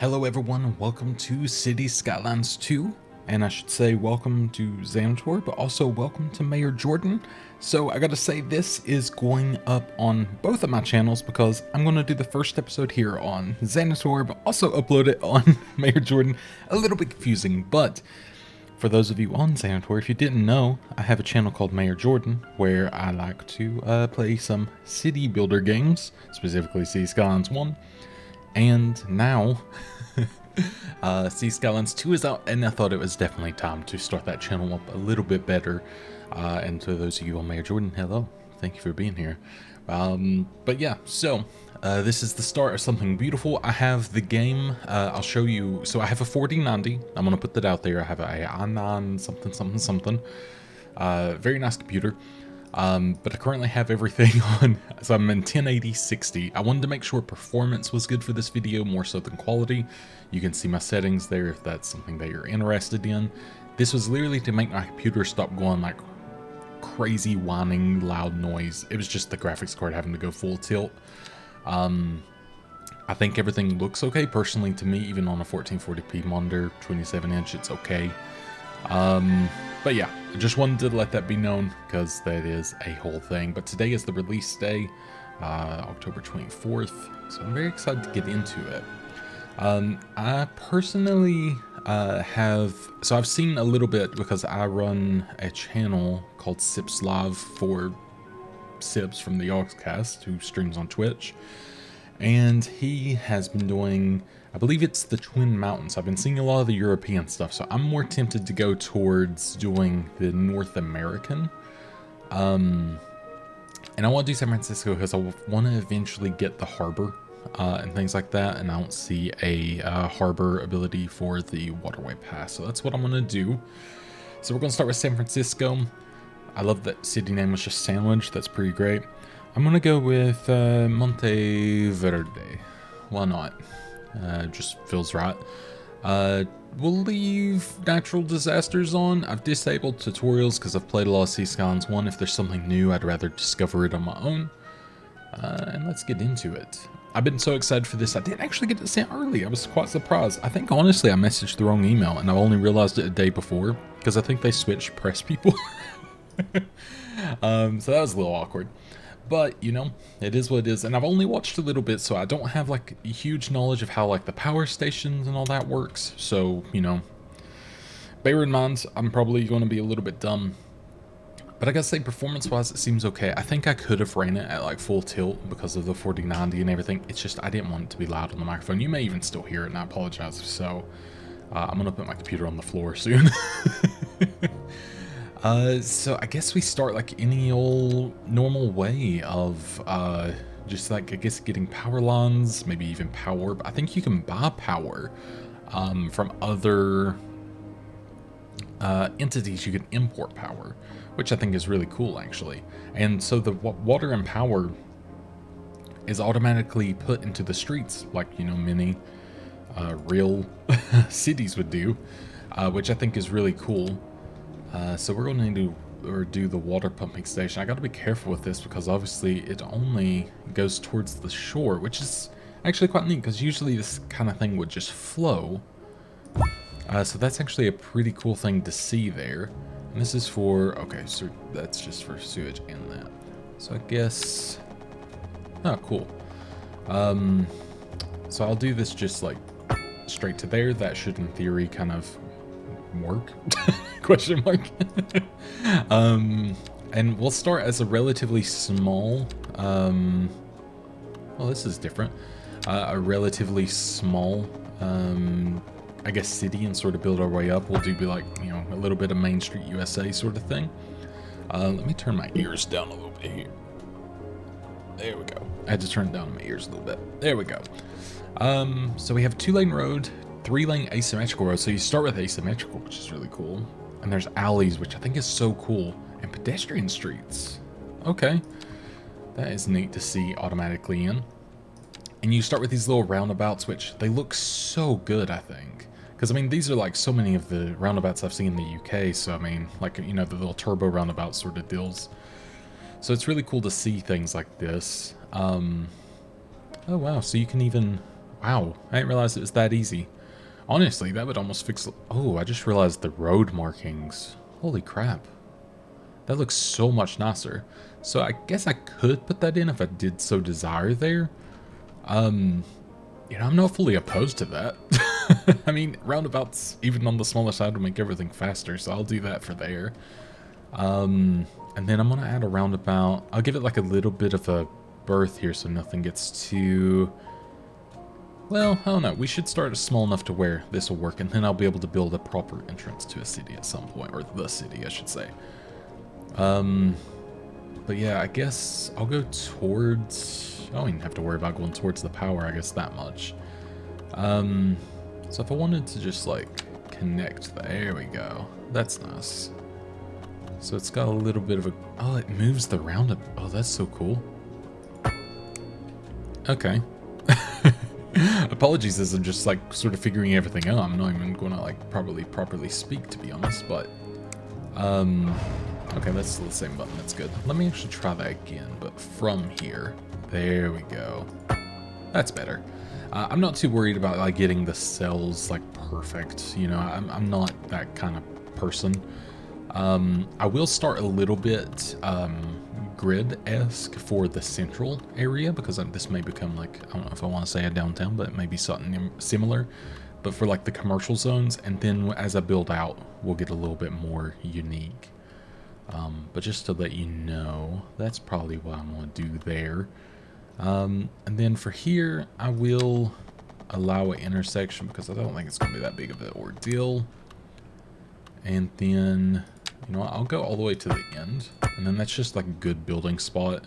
Hello everyone, welcome to Skylines II, and I should say welcome to Xanator, but also welcome to Mayor Jordan. So I gotta say this is going up on both of my channels because I'm gonna do the first episode here on Xanator, but also upload it on Mayor Jordan. A little bit confusing, but for those of you on Xanator, if you didn't know, I have a channel called Mayor Jordan where I like to play some city builder games, specifically Skylines 1. And now, Skylines 2 is out, and I thought it was definitely time to start that channel up a little bit better. And to those of you on Mayor Jordan, hello. Thank you for being here. But yeah, so this is the start of something beautiful. I have the game. I'll show you. So I have a 4090. I'm going to put that out there. I have a i9 something. Very nice computer. But I currently have everything on, so I'm in 1080 60. I wanted to make sure performance was good for this video more so than quality. You can see my settings there if that's something that you're interested in. This was literally to make my computer stop going like crazy whining loud noise. It was just the graphics card having to go full tilt. I think everything looks okay personally to me, even on a 1440p monitor, 27-inch, it's okay. But yeah, I just wanted to let that be known because that is a whole thing. But today is the release day, October 24th, so I'm very excited to get into it. I personally so I've seen a little bit because I run a channel called Sips Live for Sips from the Yogscast, who streams on Twitch. And he has been doing, I believe it's the Twin Mountains. I've been seeing a lot of the European stuff, so I'm more tempted to go towards doing the North American. And I want to do San Francisco because I want to eventually get the harbor and things like that, and I don't see a harbor ability for the waterway pass, so that's what I'm going to do. So we're going to start with San Francisco. I love that city name was just Sandwich. That's pretty great. I'm gonna go with Monte Verde. Why not? Just feels right. We'll leave natural disasters on. I've disabled tutorials because I've played a lot of Skylines 1. If there's something new, I'd rather discover it on my own. And let's get into it. I've been so excited for this. I didn't actually get it sent early. I was quite surprised. I think honestly I messaged the wrong email and I only realized it a day before because I think they switched press people. So that was a little awkward. But, you know, it is what it is, and I've only watched a little bit, so I don't have, like, a huge knowledge of how, like, the power stations and all that works, so, you know, bear in mind, I'm probably going to be a little bit dumb, but I gotta say, performance-wise, it seems okay. I think I could have ran it at, like, full tilt because of the 4090 and everything. It's just, I didn't want it to be loud on the microphone. You may even still hear it, and I apologize if so. I'm gonna put my computer on the floor soon. So I guess we start like any old normal way of, just like, I guess getting power lines, maybe even power. But I think you can buy power, from other, entities. You can import power, which I think is really cool actually. And so the water and power is automatically put into the streets like, you know, many, real cities would do, which I think is really cool. So we're going to do the water pumping station. I got to be careful with this because obviously it only goes towards the shore, which is actually quite neat because usually this kind of thing would just flow. So that's actually a pretty cool thing to see there. And this is for, okay, so that's just for sewage and that. So I guess, oh, cool. So I'll do this just like straight to there. That should in theory kind of work. Question mark. And we'll start as a relatively small, well, this is different, a relatively small, I guess city, and sort of build our way up. We'll do be like, you know, a little bit of Main Street USA sort of thing. Let me turn my ears down a little bit here. There we go. I had to turn down my ears a little bit. There we go. So we have 2-lane road, 3-lane asymmetrical road. So you start with asymmetrical, which is really cool. And there's alleys, which I think is so cool. And pedestrian streets. Okay. That is neat to see automatically in. And you start with these little roundabouts, which they look so good, I think. Because, I mean, these are like so many of the roundabouts I've seen in the UK. So, I mean, like, you know, the little turbo roundabout sort of deals. So it's really cool to see things like this. Oh, wow. So you can even Wow, I didn't realize it was that easy. Honestly, that would almost fix... Oh, I just realized the road markings. Holy crap. That looks so much nicer. So I guess I could put that in if I did so desire there. You know, I'm not fully opposed to that. I mean, roundabouts, even on the smaller side, will make everything faster, so I'll do that for there. And then I'm going to add a roundabout. I'll give it like a little bit of a berth here so nothing gets too... Well, I don't know. We should start small enough to where this will work, and then I'll be able to build a proper entrance to a city at some point, or the city, I should say. But yeah, I guess I'll go towards... I don't even have to worry about going towards the power, I guess, that much. So if I wanted to just, like, connect... There we go. That's nice. So it's got a little bit of a... Oh, it moves the roundabout. Oh, that's so cool. Okay. Apologies as I'm just, like, sort of figuring everything out. I'm not even going to, like, properly speak, to be honest, but... Okay, that's still the same button. That's good. Let me actually try that again, but from here. There we go. That's better. I'm not too worried about, like, getting the cells, like, perfect. You know, I'm not that kind of person. I will start a little bit grid-esque for the central area, because this may become, like, I don't know if I want to say a downtown, but it may be something similar. But for, like, the commercial zones, and then as I build out, we'll get a little bit more unique. But just to let you know, that's probably what I'm going to do there. And then for here, I will allow an intersection because I don't think it's going to be that big of an ordeal. And then, you know what, I'll go all the way to the end. And then that's just like a good building spot.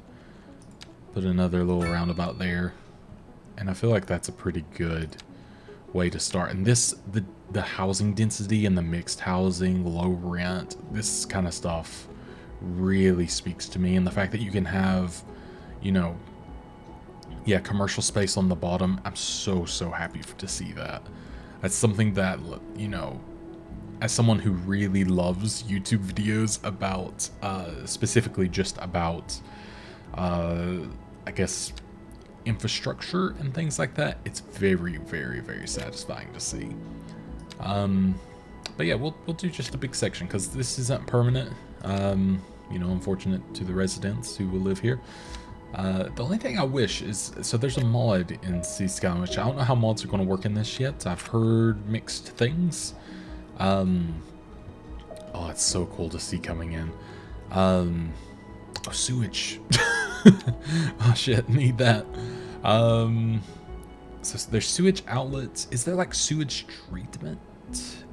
Put another little roundabout there. And I feel like that's a pretty good way to start. And this, the housing density and the mixed housing, low rent, this kind of stuff really speaks to me. And the fact that you can have, you know, yeah, commercial space on the bottom. I'm so happy to see that. That's something that, you know, as someone who really loves YouTube videos about, specifically just about, I guess, infrastructure and things like that, it's very satisfying to see. But yeah, we'll do just a big section because this isn't permanent. You know, unfortunate to the residents who will live here. The only thing I wish is, so there's a mod in Skylines, which I don't know how mods are going to work in this yet. I've heard mixed things. Oh, it's so cool to see coming in. Oh, sewage. Oh shit, need that. So there's sewage outlets. Is there like sewage treatment?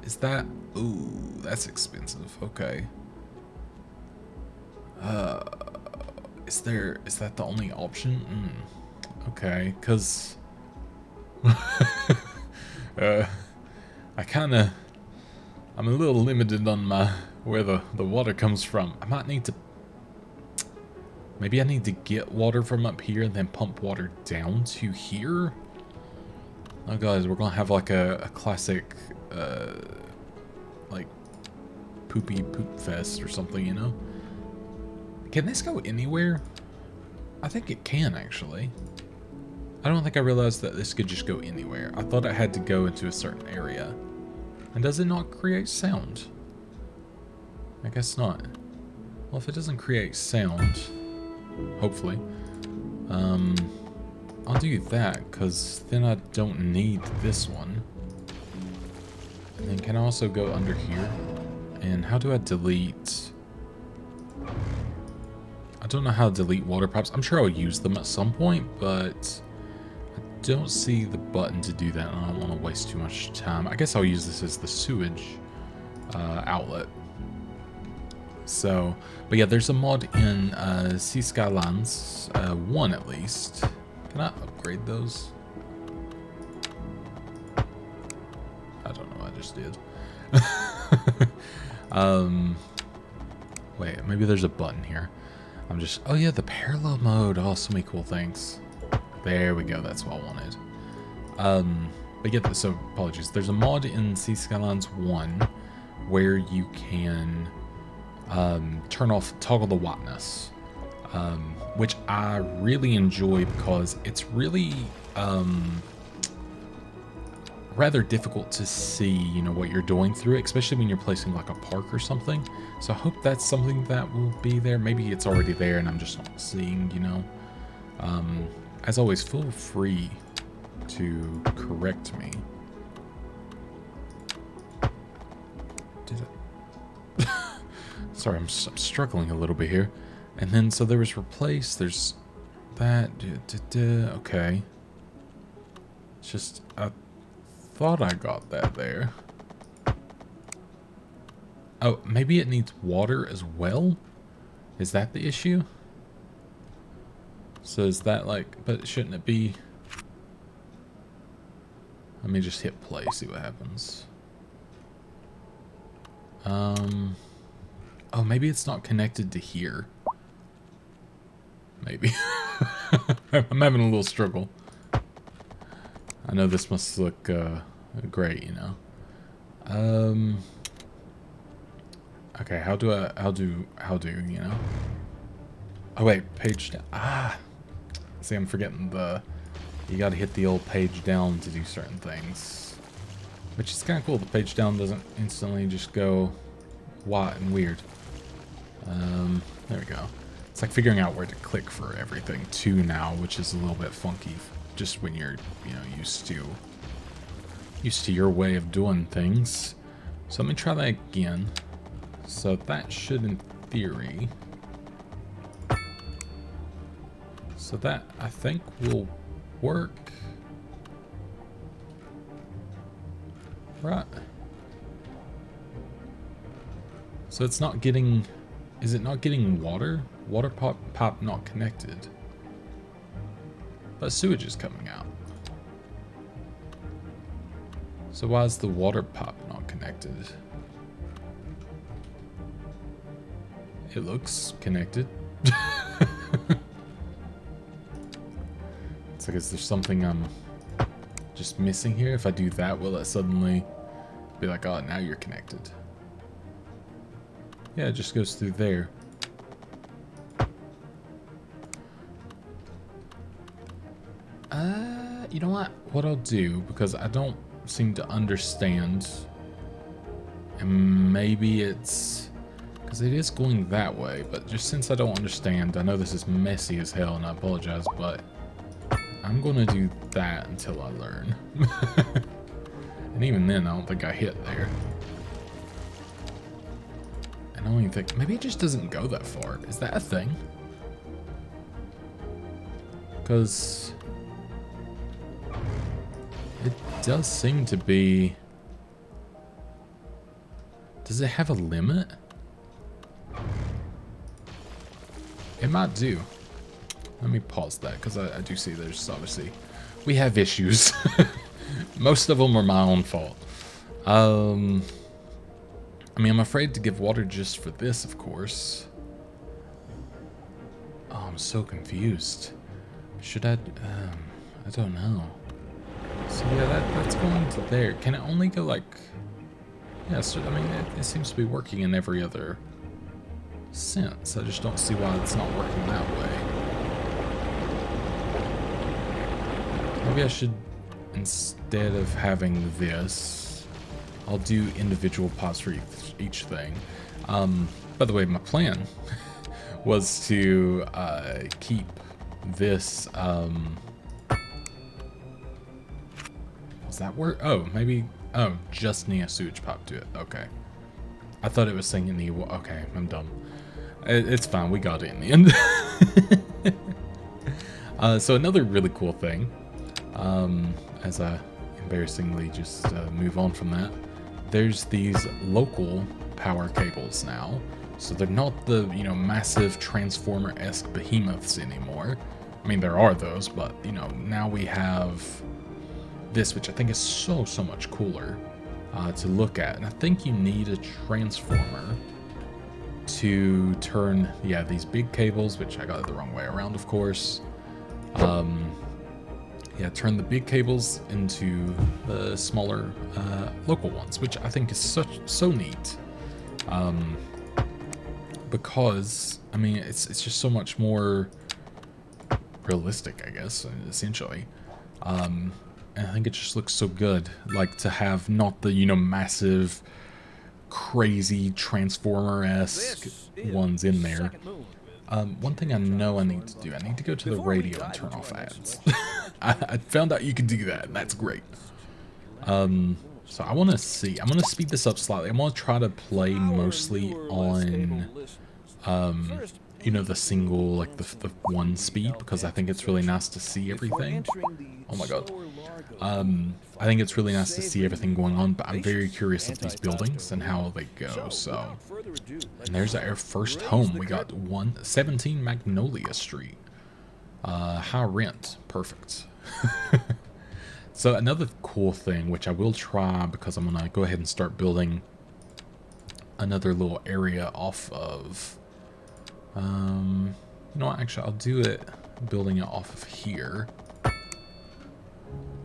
Is that, ooh, that's expensive. Okay. Is that the only option? Okay, because I'm a little limited on where the water comes from. I might need to, maybe I need to get water from up here and then pump water down to here. Oh guys, we're gonna have like a classic like poop fest or something, you know? Can this go anywhere? I think it can, actually. I don't think I realized that this could just go anywhere. I thought it had to go into a certain area. And does it not create sound? I guess not. Well, if it doesn't create sound, hopefully, I'll do that, because then I don't need this one. And then can I also go under here? And how do I delete... I don't know how to delete water pipes. I'm sure I'll use them at some point, but I don't see the button to do that, and I don't want to waste too much time. I guess I'll use this as the sewage outlet. So, but yeah, there's a mod in Skylines 1 at least. Can I upgrade those? I don't know, I just did. Wait, maybe there's a button here. I'm just, oh yeah, the parallel mode. Oh, so many cool things. There we go, that's what I wanted. But yeah, so apologies. There's a mod in Skylines 1 where you can toggle the whiteness, which I really enjoy because it's really rather difficult to see, you know, what you're doing through it, especially when you're placing like a park or something. So I hope that's something that will be there. Maybe it's already there and I'm just not seeing, you know. As always, feel free to correct me. Did it? Sorry, I'm struggling a little bit here. And then, so there was replace, there's that, okay. It's just, I thought I got that there. Oh, maybe it needs water as well? Is that the issue? So is that like, but shouldn't it be? Let me just hit play, see what happens. Oh, maybe it's not connected to here. Maybe. I'm having a little struggle. I know this must look great, you know. Okay, how do, you know? Oh wait, page down. Ah, see, I'm forgetting you gotta hit the old page down to do certain things. Which is kind of cool, the page down doesn't instantly just go white and weird. There we go. It's like figuring out where to click for everything too now, which is a little bit funky just when you're, you know, used to your way of doing things. So let me try that again. So that should, in theory, so that I think will work. Right. So it's not getting, is it not getting water? Water pipe not connected. But sewage is coming out. So why is the water pipe not connected? It looks connected. It's like, is there something I'm just missing here? If I do that, will it suddenly be like, oh, now you're connected? Yeah, it just goes through there. You know what I'll do, because I don't seem to understand, and maybe it's because it is going that way, but just since I don't understand, I know this is messy as hell and I apologize, but I'm gonna do that until I learn. And even then, I don't think I hit there. And I don't even think, maybe it just doesn't go that far. Is that a thing? Because it does seem to be, does it have a limit? It might do. Let me pause that, because I do see there's obviously, we have issues. Most of them are my own fault. I mean, I'm afraid to give water just for this, of course. Oh, I'm so confused. Should I don't know. So yeah, that's going to there. Can it only go like, yeah, so, I mean, it seems to be working in every other sense. I just don't see why it's not working that way. Maybe I should, instead of having this, I'll do individual pods for each thing. By the way, my plan was to keep this, does that work? Oh, maybe, oh, just need a sewage pipe to it. Okay. I thought it was saying in the, okay, I'm dumb. It's fine, we got it in the end. So another really cool thing, as I embarrassingly just move on from that, there's these local power cables now. So they're not the, you know, massive transformer-esque behemoths anymore. I mean, there are those, but, you know, now we have this, which I think is so much cooler to look at. And I think you need a transformer to turn, yeah, these big cables, which I got it the wrong way around, of course. Yeah, turn the big cables into the smaller local ones, which I think is so neat. Because, I mean, it's just so much more realistic, I guess, essentially. And I think it just looks so good. Like, to have not the, you know, massive, crazy Transformer-esque ones in there. One thing I know I need to do, I need to go to the radio and turn off ads. I found out you can do that, and that's great. So I want to see. I'm going to speed this up slightly. I'm going to try to play mostly on, you know, the single, like the one speed, because I think it's really nice to see everything. Oh my god. I think it's really nice to see everything going on, but I'm very curious of these buildings and how they go, so. And there's our first home. We got 117 Magnolia Street. High rent. Perfect. So another cool thing, which I will try, because I'm going to go ahead and start building another little area off of, you know what, actually I'll do it, building it off of here.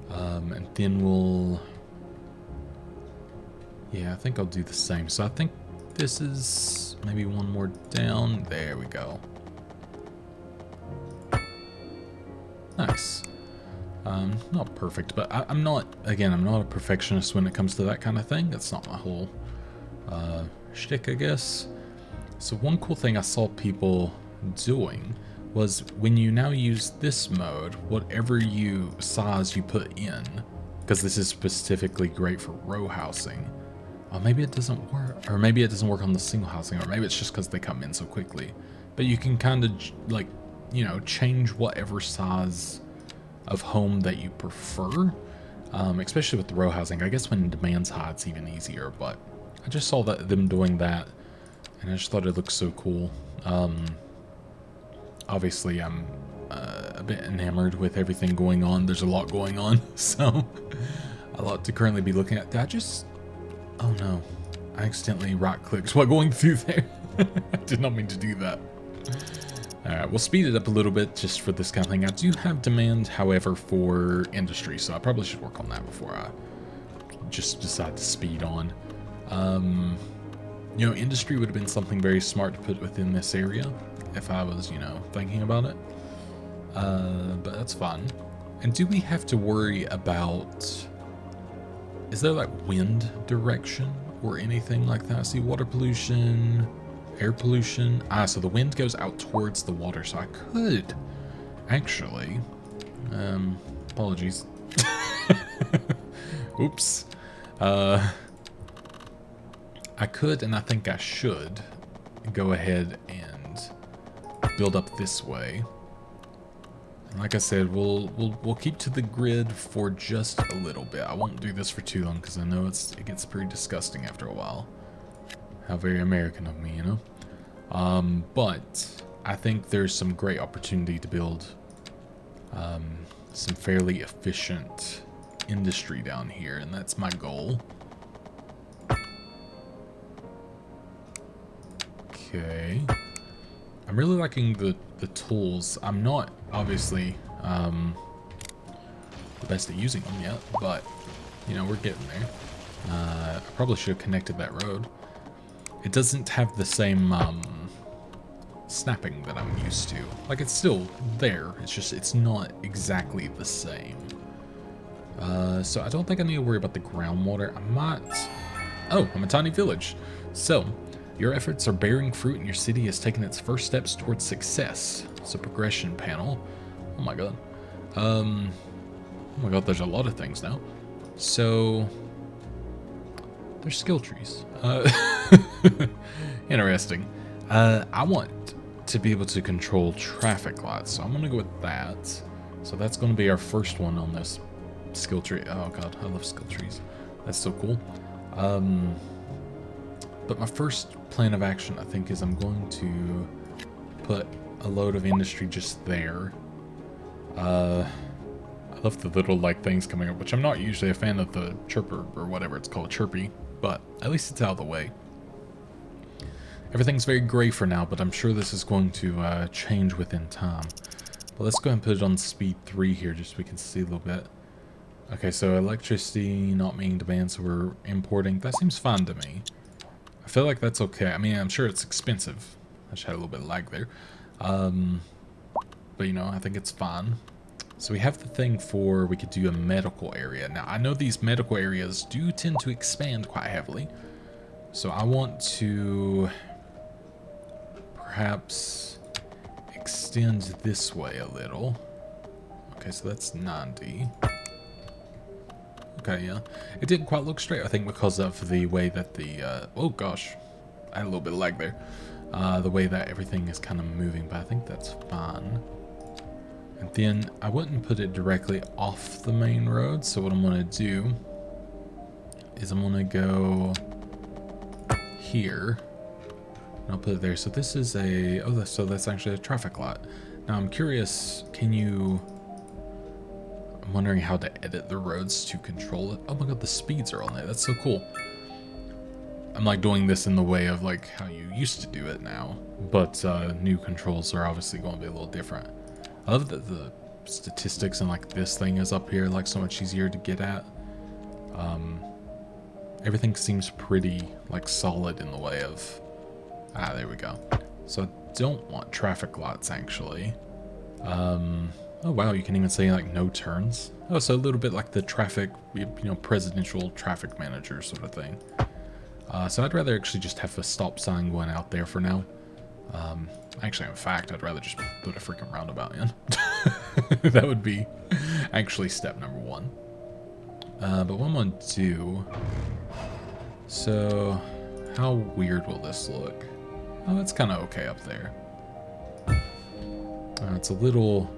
And then we'll, yeah, I think I'll do the same. So I think this is maybe one more down. There we go. Nice. Not perfect, but I'm not, again, I'm not a perfectionist when it comes to that kind of thing. That's not my whole shtick, I guess. So one cool thing I saw people doing was when you now use this mode, whatever size you put in, because this is specifically great for row housing. Oh, maybe it doesn't work, or maybe it doesn't work on the single housing, or maybe it's just because they come in so quickly. But you can kind of, like, you know, change whatever size of home that you prefer, especially with the row housing. I guess when demand's high, it's even easier, but I just saw them doing that, and I just thought it looked so cool. Obviously, I'm a bit enamored with everything going on. There's a lot going on, so a lot to currently be looking at. Did I just... Oh no, I accidentally right-clicked while going through there. I did not mean to do that. Alright, we'll speed it up a little bit just for this kind of thing. I do have demand, however, for industry, so I probably should work on that before I just decide to speed on. You know, industry would have been something very smart to put within this area if I was, you know, thinking about it. But that's fun. And do we have to worry about... Is there, like, wind direction or anything like that? I see water pollution... Air pollution. So the wind goes out towards the water, so I could actually, apologies. Oops. I could, and I think I should, go ahead and build up this way. And like I said, we'll keep to the grid for just a little bit. I won't do this for too long, because I know it gets pretty disgusting after a while. How very American of me, you know? But I think there's some great opportunity to build some fairly efficient industry down here, and that's my goal. Okay. I'm really liking the tools. I'm not, obviously, the best at using them yet, but, you know, we're getting there. I probably should have connected that road. It doesn't have the same snapping that I'm used to. Like, it's still there. It's just, it's not exactly the same. So I don't think I need to worry about the groundwater. I might... Oh, I'm a tiny village. So, your efforts are bearing fruit and your city has taken its first steps towards success. So, progression panel. Oh my god. Oh my god, there's a lot of things now. So... There's skill trees. Interesting. I want to be able to control traffic lights, so I'm going to go with that. So that's going to be our first one on this skill tree. Oh god, I love skill trees. That's so cool. But my first plan of action, I think, is I'm going to put a load of industry just there. I love the little, like, things coming up, which I'm not usually a fan of the chirper, or whatever it's called, chirpy. But at least it's out of the way. Everything's very gray for now, but I'm sure this is going to change within time. But let's go ahead and put it on speed 3 here, just so we can see a little bit. Okay, so electricity not meeting demand, so we're importing. That seems fine to me. I feel like that's okay. I mean, I'm sure it's expensive. I just had a little bit of lag there. But, you know, I think it's fine. So we have the thing for, we could do a medical area. Now, I know these medical areas do tend to expand quite heavily. So I want to perhaps extend this way a little. Okay, so that's 90. Okay, yeah. It didn't quite look straight, I think, because of the way that the, oh gosh, I had a little bit of lag there. The way that everything is kind of moving, but I think that's fine. And then I wouldn't put it directly off the main road, so what I'm going to do is I'm going to go here, and I'll put it there. So this is a, oh, so that's actually a traffic light. Now I'm curious, I'm wondering how to edit the roads to control it. Oh my god, the speeds are on there. That's so cool. I'm like doing this in the way of like how you used to do it now, but new controls are obviously going to be a little different. I love that the statistics and like this thing is up here, like so much easier to get at. Everything seems pretty like solid in the way of, there we go. So I don't want traffic lights actually. Oh wow, you can even say like no turns. Oh, so a little bit like the traffic, you know, presidential traffic manager sort of thing. So I'd rather actually just have a stop sign going out there for now. Actually, in fact, I'd rather just put a freaking roundabout in. That would be actually step number one. But what I'm going to do... So, how weird will this look? Oh, it's kind of okay up there. It's a little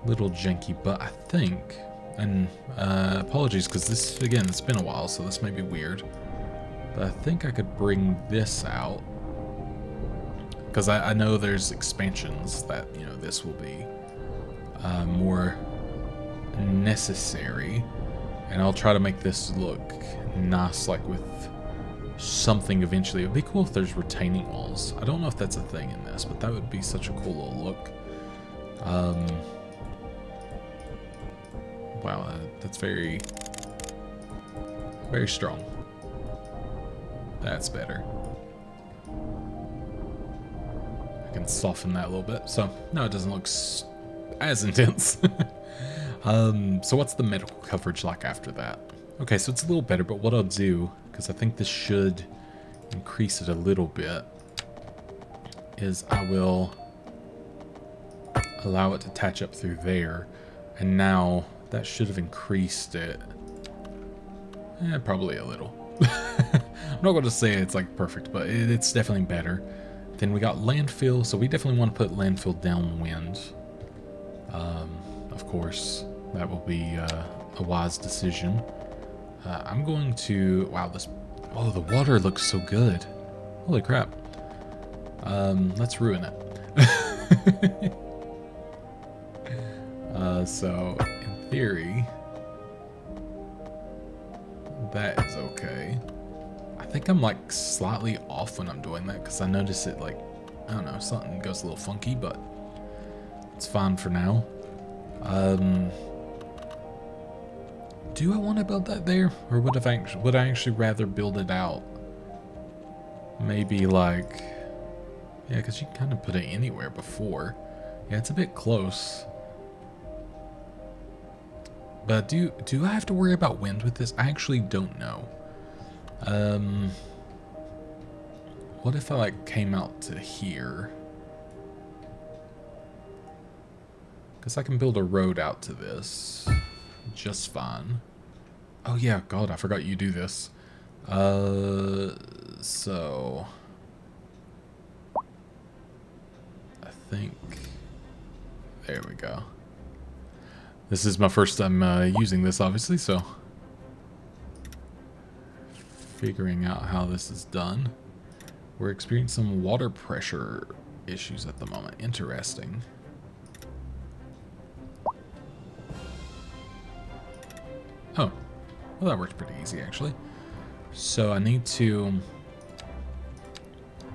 janky, but I think... And apologies, because this, again, it's been a while, so this may be weird. But I think I could bring this out. Because I know there's expansions that, you know, this will be more necessary. And I'll try to make this look nice, like with something eventually. It would be cool if there's retaining walls. I don't know if that's a thing in this, but that would be such a cool little look. Wow, that's very, very strong. That's better. I can soften that a little bit. So, no, it doesn't look as intense. So what's the medical coverage like after that? Okay, so it's a little better, but what I'll do, because I think this should increase it a little bit, is I will allow it to attach up through there. And now that should have increased it. Probably a little. I'm not going to say it's like perfect, but it's definitely better. Then we got landfill, so we definitely want to put landfill downwind. Of course, that will be a wise decision. I'm going to, wow, this, oh, the water looks so good. Holy crap. Let's ruin it. So in theory, that is okay. I think I'm like slightly off when I'm doing that because I notice it like, I don't know, something goes a little funky, but it's fine for now. Do I want to build that there, or would I actually rather build it out? Maybe like, yeah, because you kind of put it anywhere before. Yeah, it's a bit close. But do I have to worry about wind with this? I actually don't know. What if I like came out to here? Because I can build a road out to this just fine. Oh yeah, God, I forgot you do this. So I think there we go. This is my first time using this, obviously, so figuring out how this is done. We're experiencing some water pressure issues at the moment. Interesting. Oh, well, that worked pretty easy, actually. So I need to,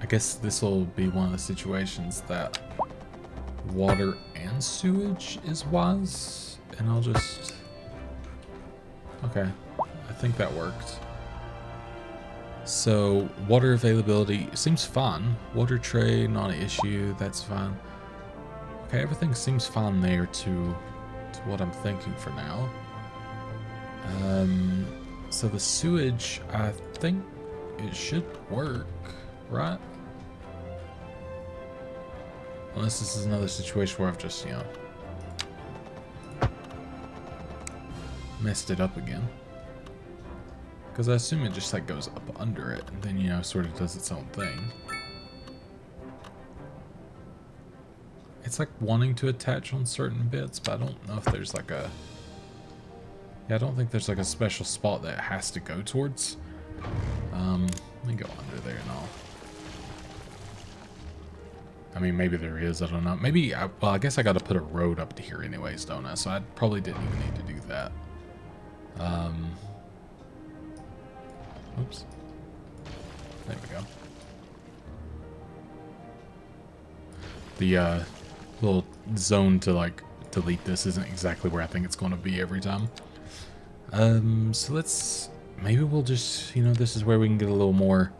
I guess this will be one of the situations that water and sewage is wise. And I'll just, okay, I think that worked. So water availability seems fine. Water tray, not an issue, that's fine. Okay, everything seems fine there to what I'm thinking for now. So the sewage, I think it should work, right? Unless this is another situation where I've just, you know, messed it up again. Because I assume it just like goes up under it and then, you know, sort of does its own thing. It's like wanting to attach on certain bits, but I don't know if there's like a... Yeah, I don't think there's like a special spot that it has to go towards. Let me go under there and all. I mean, maybe there is, I don't know. Maybe, well, I guess I got to put a road up to here anyways, don't I? So I probably didn't even need to do that. Oops. There we go. The little zone to like delete this isn't exactly where I think it's going to be every time. So let's, maybe we'll just, you know, this is where we can get a little more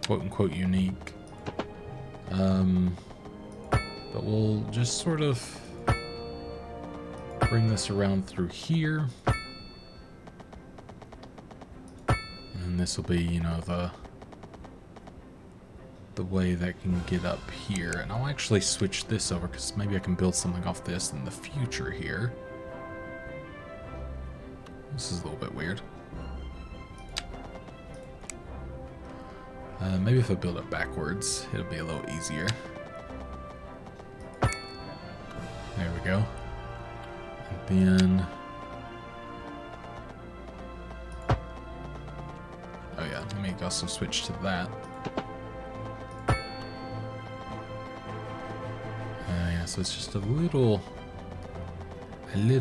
quote unquote unique. But we'll just sort of bring this around through here. And this will be, you know, the way that can get up here. And I'll actually switch this over because maybe I can build something off this in the future here. This is a little bit weird. Maybe if I build it backwards, it'll be a little easier. There we go. And then... Oh yeah, let me also switch to that. Yeah, so it's just a little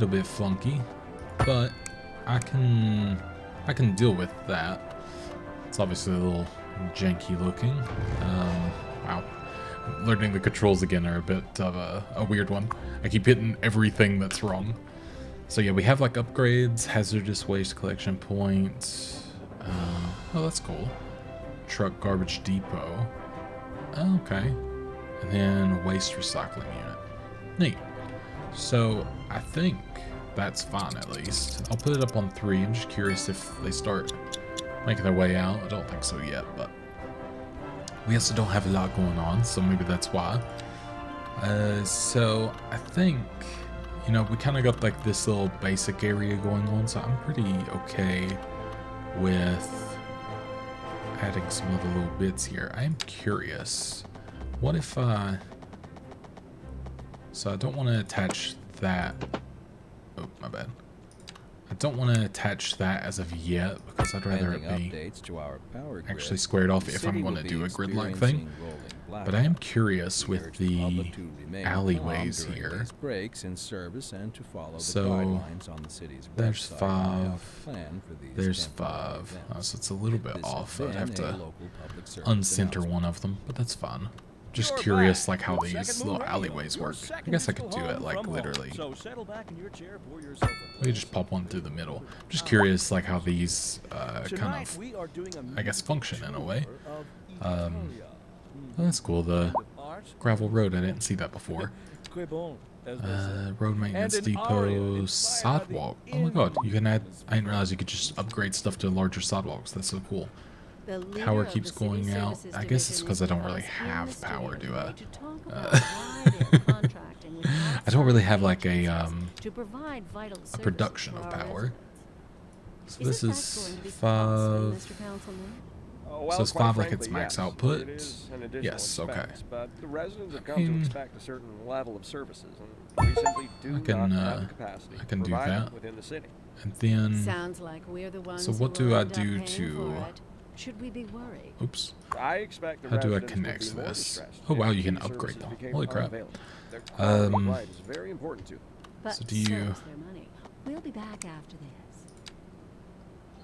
bit funky, but I can deal with that. It's obviously a little janky looking. Wow. Learning the controls again are a bit of a weird one. I keep hitting everything that's wrong. So yeah, we have like upgrades, hazardous waste collection points. Oh, that's cool. Truck garbage depot. Okay. And then waste recycling unit. Neat. So I think that's fine at least. I'll put it up on 3. I'm just curious if they start making their way out. I don't think so yet, but we also don't have a lot going on, so maybe that's why. So I think, you know, we kind of got like this little basic area going on, so I'm pretty okay with adding some other little bits here. I am curious, what if so I don't want to attach that. Oh, my bad. I don't want to attach that as of yet because I'd rather it be actually squared off if I'm going to do a grid-like thing. But I am curious with the alleyways here. So there's 5. There's 5. So it's a little bit off. I'd have to uncenter one of them, but that's fine. Just curious, like how these little alleyways work. I guess I could do it like literally. We just pop one through the middle. Just curious, like how these kind of, I guess, function in a way. Oh, that's cool. The gravel road. I didn't see that before. Road maintenance depot sidewalk. Oh my god, you can add. I didn't realize you could just upgrade stuff to larger sidewalks. That's so cool. Power keeps going out. I guess it's because I don't really have power, do I? I don't really have like a production of power. So this is 5. So it's 5 like its max output. Yes, okay. But the residents have come to expect a certain level of services, and we simply do not have the capacity to provide them within the city. And then, sounds like we're the ones so what do I do to? Should we be worried? Oops. I expect the How do I connect this? Oh wow, you can upgrade them. Holy crap. Is very important to them. So do you? We'll be back after this.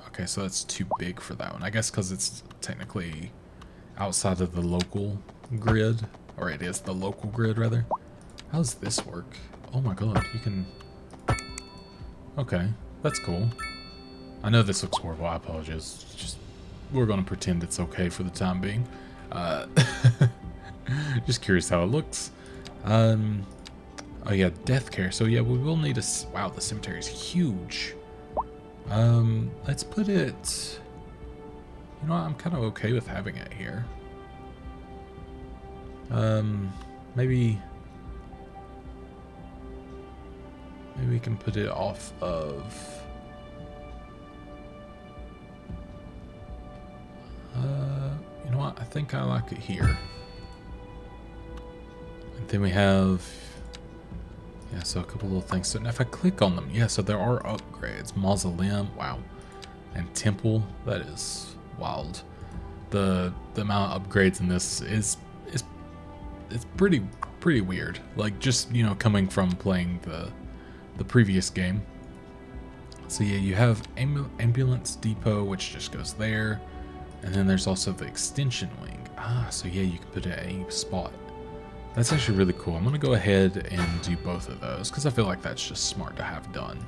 Okay, so that's too big for that one. I guess because it's technically outside of the local grid, or it is the local grid rather. How does this work? Oh my god, you can. Okay, that's cool. I know this looks horrible. I apologize. It's just. We're going to pretend it's okay for the time being. Just curious how it looks. Oh yeah, death care. So yeah, we will need a... Wow, the cemetery is huge. Let's put it... You know what, I'm kind of okay with having it here. Maybe we can put it off of... You know what, I think I like it here. And then we have... Yeah, so a couple little things. So now if I click on them, yeah, so there are upgrades. Mausoleum, wow. And temple, that is wild. The amount of upgrades in this is it's pretty weird. Like, just, you know, coming from playing the previous game. So yeah, you have ambulance depot, which just goes there. And then there's also the extension wing. Ah, so yeah, you can put it at any spot. That's actually really cool. I'm going to go ahead and do both of those because I feel like that's just smart to have done.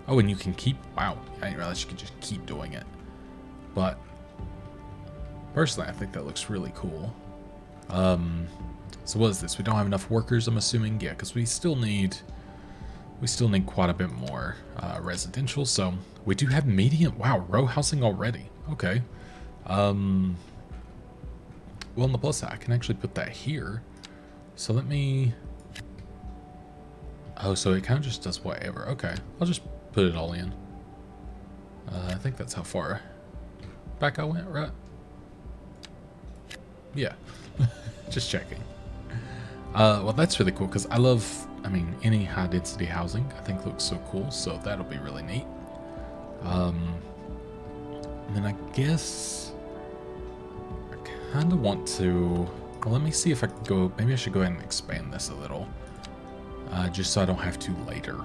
Oh, and you can keep... Wow, I didn't realize you could just keep doing it. But personally, I think that looks really cool. So what is this? We don't have enough workers, I'm assuming. Yeah, because we still need quite a bit more residential. So we do have medium... Wow, row housing already. Okay. Well, on the plus side, I can actually put that here. So let me... Oh, so it kind of just does whatever. Okay, I'll just put it all in. I think that's how far back I went, right? Yeah, just checking. Well, that's really cool because I love, I mean, any high density housing I think looks so cool. So that'll be really neat. And then I guess I kind of want to... Well, let me see if I can go... Maybe I should go ahead and expand this a little. Just so I don't have to later.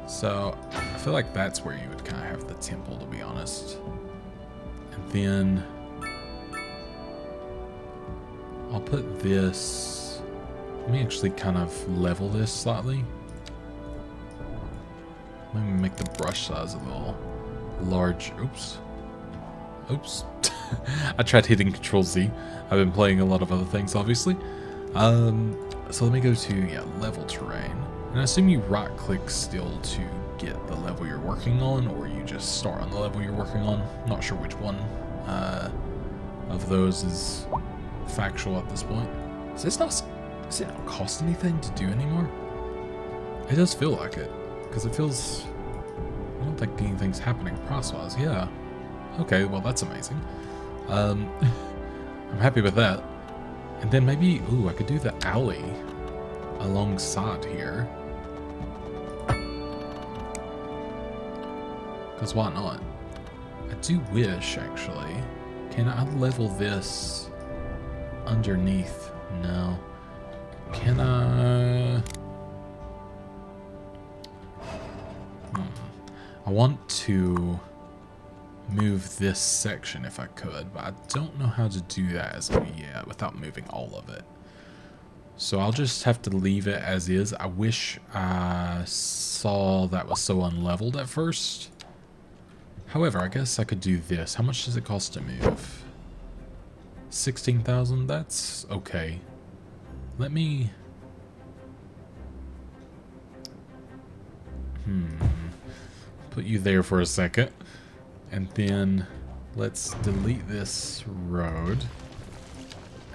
So, I feel like that's where you would kind of have the temple, to be honest. And then... I'll put this... Let me actually kind of level this slightly. Maybe make the brush size a little large. Oops. Oops. I tried hitting Control Z. I've been playing a lot of other things, obviously. So let me go to, yeah, level terrain. And I assume you right click still to get the level you're working on, or you just start on the level you're working on. Not sure which one of those is factual at this point. Does it not cost anything to do anymore? It does feel like it, because it feels... I don't think anything's happening price-wise. Yeah. Okay, well that's amazing. I'm happy with that. And then maybe, ooh, I could do the alley alongside here. Because why not? I do wish, actually. Can I level this underneath? No. Can I... I want to move this section if I could, but I don't know how to do that as of yet without moving all of it. So I'll just have to leave it as is. I wish I saw that was so unleveled at first. However, I guess I could do this. How much does it cost to move? 16,000? That's okay. Let me... Put you there for a second. And then let's delete this road.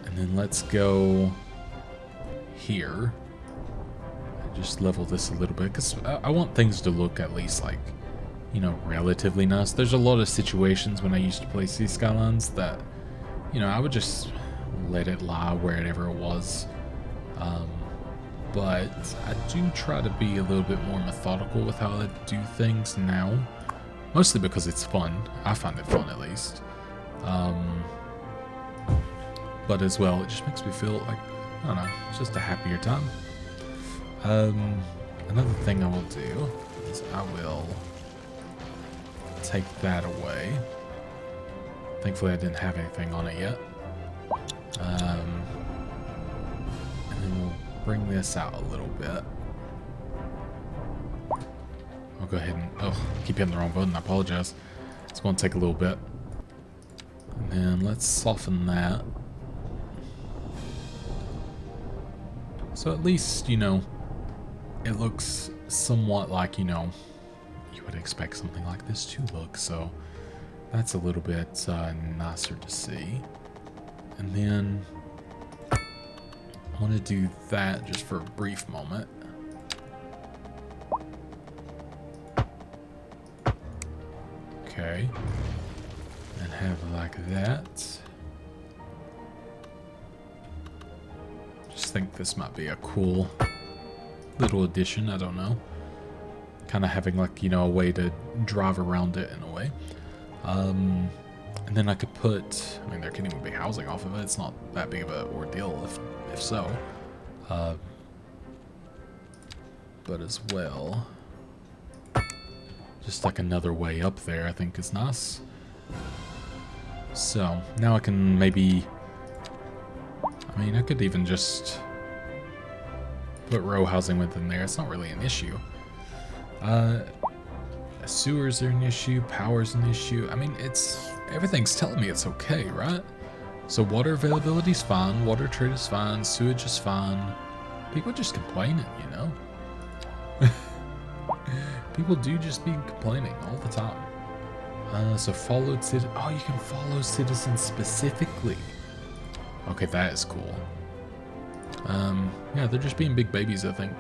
And then let's go here. And just level this a little bit. Because I want things to look at least like, you know, relatively nice. There's a lot of situations when I used to play Sea Skylines that, you know, I would just let it lie wherever it was. But I do try to be a little bit more methodical with how I do things now. Mostly because it's fun. I find it fun, at least. But as well, it just makes me feel like, I don't know, it's just a happier time. Another thing I will do is I will take that away. Thankfully, I didn't have anything on it yet. And then we'll bring this out a little bit. I'll go ahead and... Oh, I keep hitting the wrong button. I apologize. It's going to take a little bit. And then let's soften that. So at least, you know, it looks somewhat like, you know, you would expect something like this to look. So that's a little bit nicer to see. And then I want to do that just for a brief moment. Okay. And have it like that. Just think this might be a cool little addition. I don't know. Kind of having like, you know, a way to drive around it in a way. And then I could put, I mean, there can even be housing off of it. It's not that big of an ordeal if so. But as well, just like another way up there, I think is nice. So now I can maybe, I mean, I could even just put row housing within there. It's not really an issue. Sewers are an issue, power's an issue. I mean, everything's telling me it's okay, right? So water availability is fine, water trade is fine, sewage is fine. People just complaining, you know? People do just be complaining all the time. So followed citizen. Oh, you can follow citizens specifically. Okay, that is cool. Yeah, they're just being big babies, I think.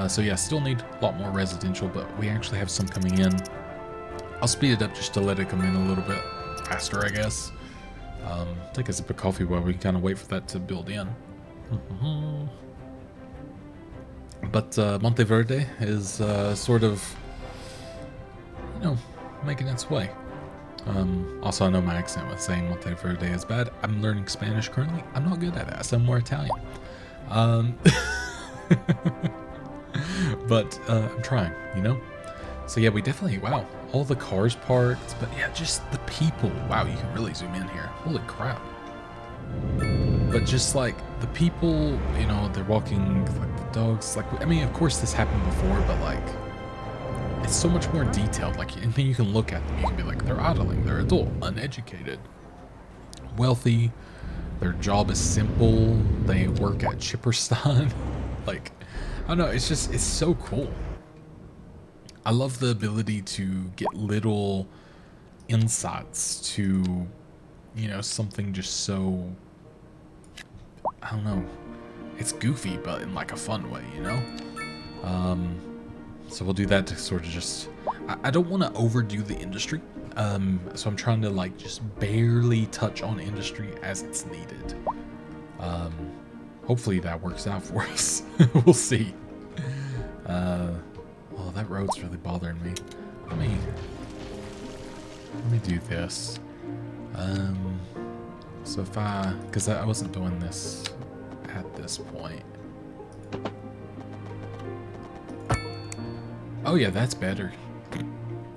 So yeah, still need a lot more residential, but we actually have some coming in. I'll speed it up just to let it come in a little bit faster, I guess. Take a sip of coffee while we kind of wait for that to build in. But Monteverde is sort of, you know, making its way. Also, I know my accent was saying Monteverde is bad. I'm learning Spanish currently. I'm not good at it. I sound more Italian. But I'm trying, you know? So yeah, we definitely, wow, all the cars parked, but yeah, just the people. Wow, you can really zoom in here. Holy crap. But just like the people, you know, they're walking, like the dogs, like, I mean, of course this happened before, but like, it's so much more detailed. Like, anything you can look at them, you can be like, they're idling, they're adult, uneducated, wealthy, their job is simple, they work at Chipperstein. Like, I don't know, it's just, it's so cool. I love the ability to get little insights to, you know, something just so, I don't know, it's goofy, but in like a fun way, you know? So we'll do that to sort of just, I don't want to overdo the industry. So I'm trying to like just barely touch on industry as it's needed. Hopefully that works out for us. We'll see. Oh, that road's really bothering me. Let me do this. So if because I wasn't doing this at this point. Oh yeah, that's better.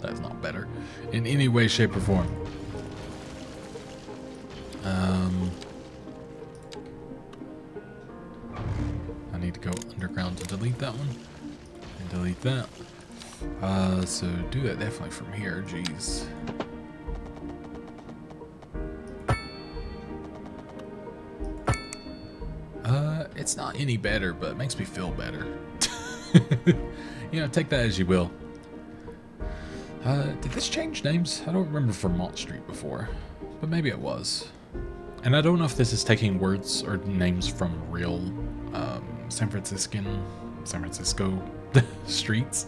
That's not better in any way, shape, or form. I need to go underground to delete that one. And delete that. So do it definitely from here, jeez. It's not any better, but it makes me feel better. You know, take that as you will. Did this change names? I don't remember Vermont Street before, but maybe it was. And I don't know if this is taking words or names from real San Francisco streets.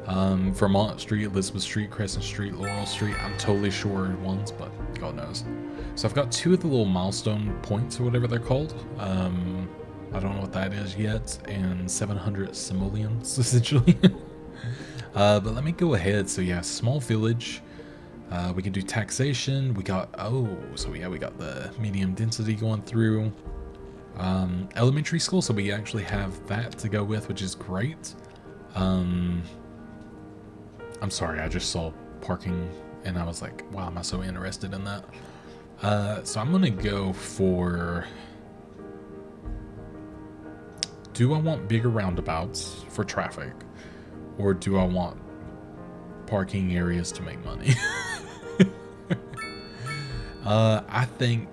Vermont Street, Elizabeth Street, Crescent Street, Laurel Street. I'm totally sure ones, but God knows. So I've got two of the little milestone points or whatever they're called. I don't know what that is yet, and 700 simoleons, essentially. But let me go ahead. So yeah, small village. We can do taxation. We got, so yeah, we got the medium density going through. Elementary school, so we actually have that to go with, which is great. I'm sorry, I just saw parking and I was like, wow, am I so interested in that? So I'm gonna go for, do I want bigger roundabouts for traffic, or do I want parking areas to make money? I think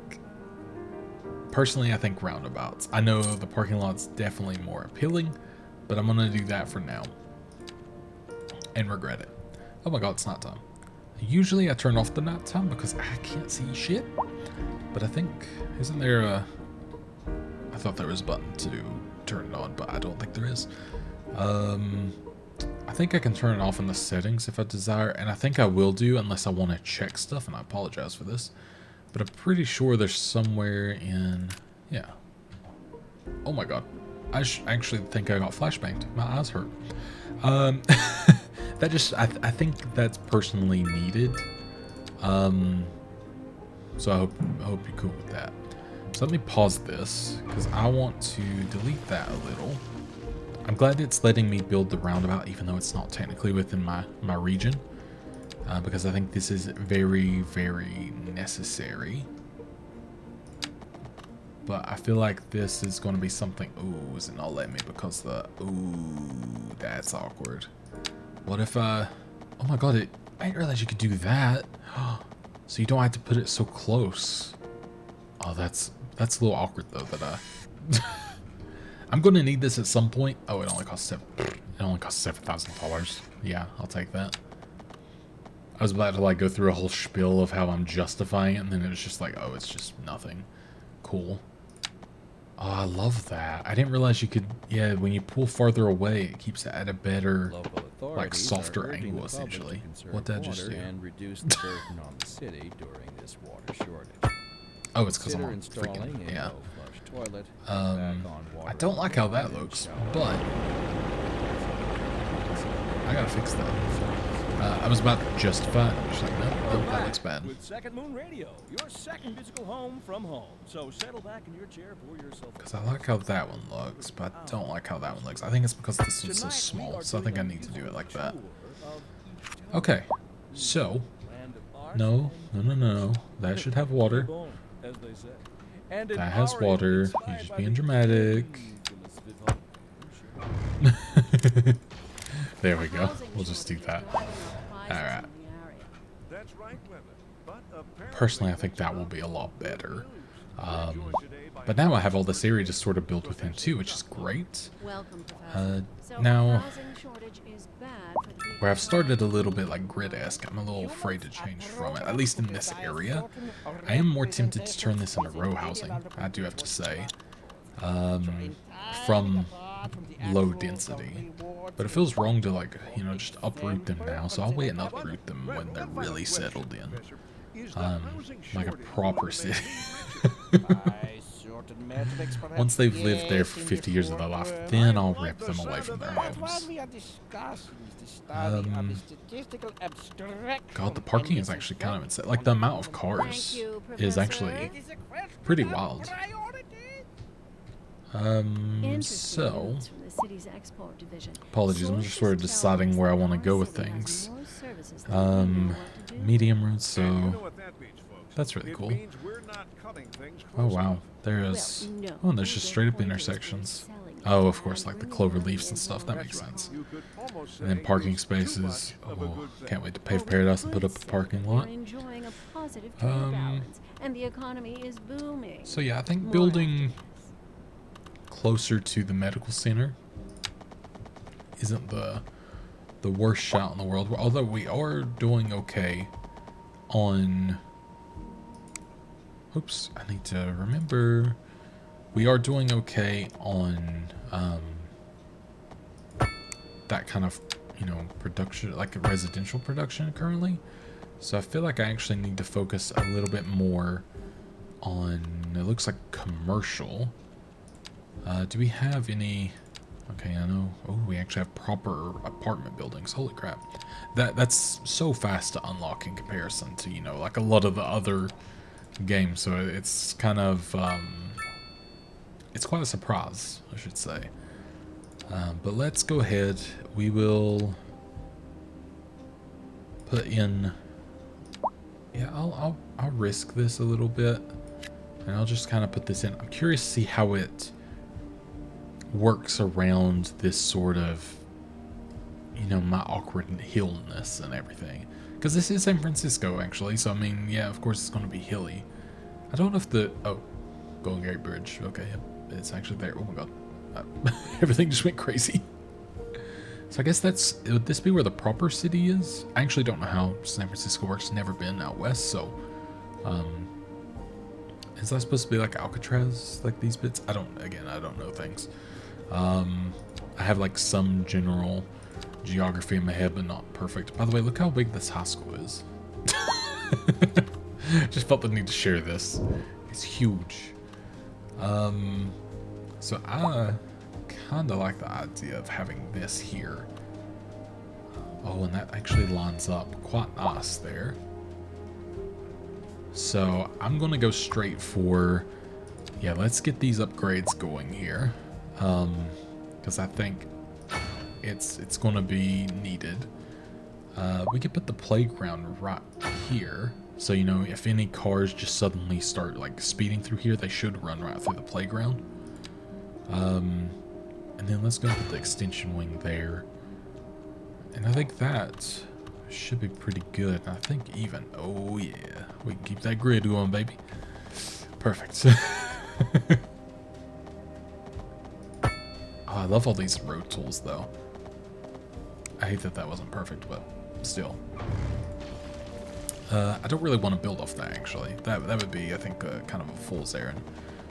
personally, I think roundabouts. I know the parking lot's definitely more appealing, but I'm gonna do that for now and regret it. Oh my god, it's nighttime. Usually I turn off the nighttime because I can't see shit, but I think, isn't there a, I thought there was a button to turn it on, but I don't think there is. I think I can turn it off in the settings if I desire, and I think I will do unless I want to check stuff, and I apologize for this. But I'm pretty sure there's somewhere in... Yeah. Oh my god. I actually think I got flashbanged. My eyes hurt. That just... I think that's personally needed. So I hope you're cool with that. So let me pause this, because I want to delete that a little. I'm glad it's letting me build the roundabout, even though it's not technically within my region. Because I think this is very, very necessary. But I feel like this is going to be something... Ooh, is it not letting me because the... Ooh, that's awkward. What if I... Oh my god, I didn't realize you could do that. So you don't have to put it so close. Oh, that's a little awkward though, that I'm going to need this at some point. Oh, it only costs $7,000. Yeah, I'll take that. I was about to like go through a whole spiel of how I'm justifying it, and then it was just like, oh, it's just nothing. Cool. Oh, I love that. I didn't realize you could, yeah, when you pull farther away, it keeps it at a better, like, softer angle, essentially. What did I just do? And reduce the burden on the city during this water shortage. Oh, it's because I'm on freaking, yeah. Toilet, I don't like how that looks, but I gotta fix that. I was about to justify it. I'm just like, no, that looks bad. With Second Moon Radio, your second physical home from home. So settle back in your chair, pour yourself. Because I like how that one looks, but I don't like how that one looks. I think it's because this one's so small, so I think I need to do it like that. Okay, so no. That should have water. That has water. You're just being dramatic. There we go. We'll just do that. Alright. Personally, I think that will be a lot better. But now I have all this area to sort of build within too, which is great. Now, where I've started a little bit like grid-esque, I'm a little afraid to change from it, at least in this area. I am more tempted to turn this into row housing, I do have to say, from low density. But it feels wrong to, like, you know, just uproot them now, so I'll wait and uproot them when they're really settled in. Like a proper city. Once they've lived there for 50 years of their life, then I'll rip them away from their homes. God, the parking is actually kind of insane. Like, the amount of cars is actually pretty wild. So, apologies, I'm just sort of deciding where I want to go with things. Medium road, so that's really cool. Oh wow, there's there's just straight up intersections. Oh, of course, like the clover leaves and stuff, that makes sense. And then parking spaces. Oh, can't wait to pave paradise and put up a parking lot. So yeah, I think building closer to the medical center isn't the worst shot in the world, although we are doing okay on... Oops, I need to remember. We are doing okay on that kind of, you know, production, like residential production currently. So I feel like I actually need to focus a little bit more on, it looks like commercial. Do we have any... Okay, I know. Oh, we actually have proper apartment buildings. Holy crap. That's so fast to unlock in comparison to, you know, like a lot of the other games. So it's kind of... it's quite a surprise, I should say. But let's go ahead. We will put in... Yeah, I'll risk this a little bit. And I'll just kind of put this in. I'm curious to see how it works around this sort of, you know, my awkward hillness and everything. Because this is San Francisco, actually. So, I mean, yeah, of course it's going to be hilly. I don't know if the... Oh, Golden Gate Bridge. Okay, yep. It's actually there. Oh my god. Everything just went crazy. So I guess would this be where the proper city is? I actually don't know how San Francisco works. Never been out west, so is that supposed to be like Alcatraz, like these bits? I don't know things. I have like some general geography in my head, but not perfect. By the way, look how big this high school is. Just felt the need to share this. It's huge. So I kind of like the idea of having this here. Oh, and that actually lines up quite nice there. So I'm going to go straight for, yeah, let's get these upgrades going here. Because I think it's going to be needed. We could put the playground right here. So, you know, if any cars just suddenly start like speeding through here, they should run right through the playground. And then let's go put the extension wing there. And I think that should be pretty good. I think even, oh yeah, we can keep that grid going, baby. Perfect. Oh, I love all these road tools though. I hate that wasn't perfect, but still. I don't really want to build off that actually. That would be, I think, kind of a fool's errand.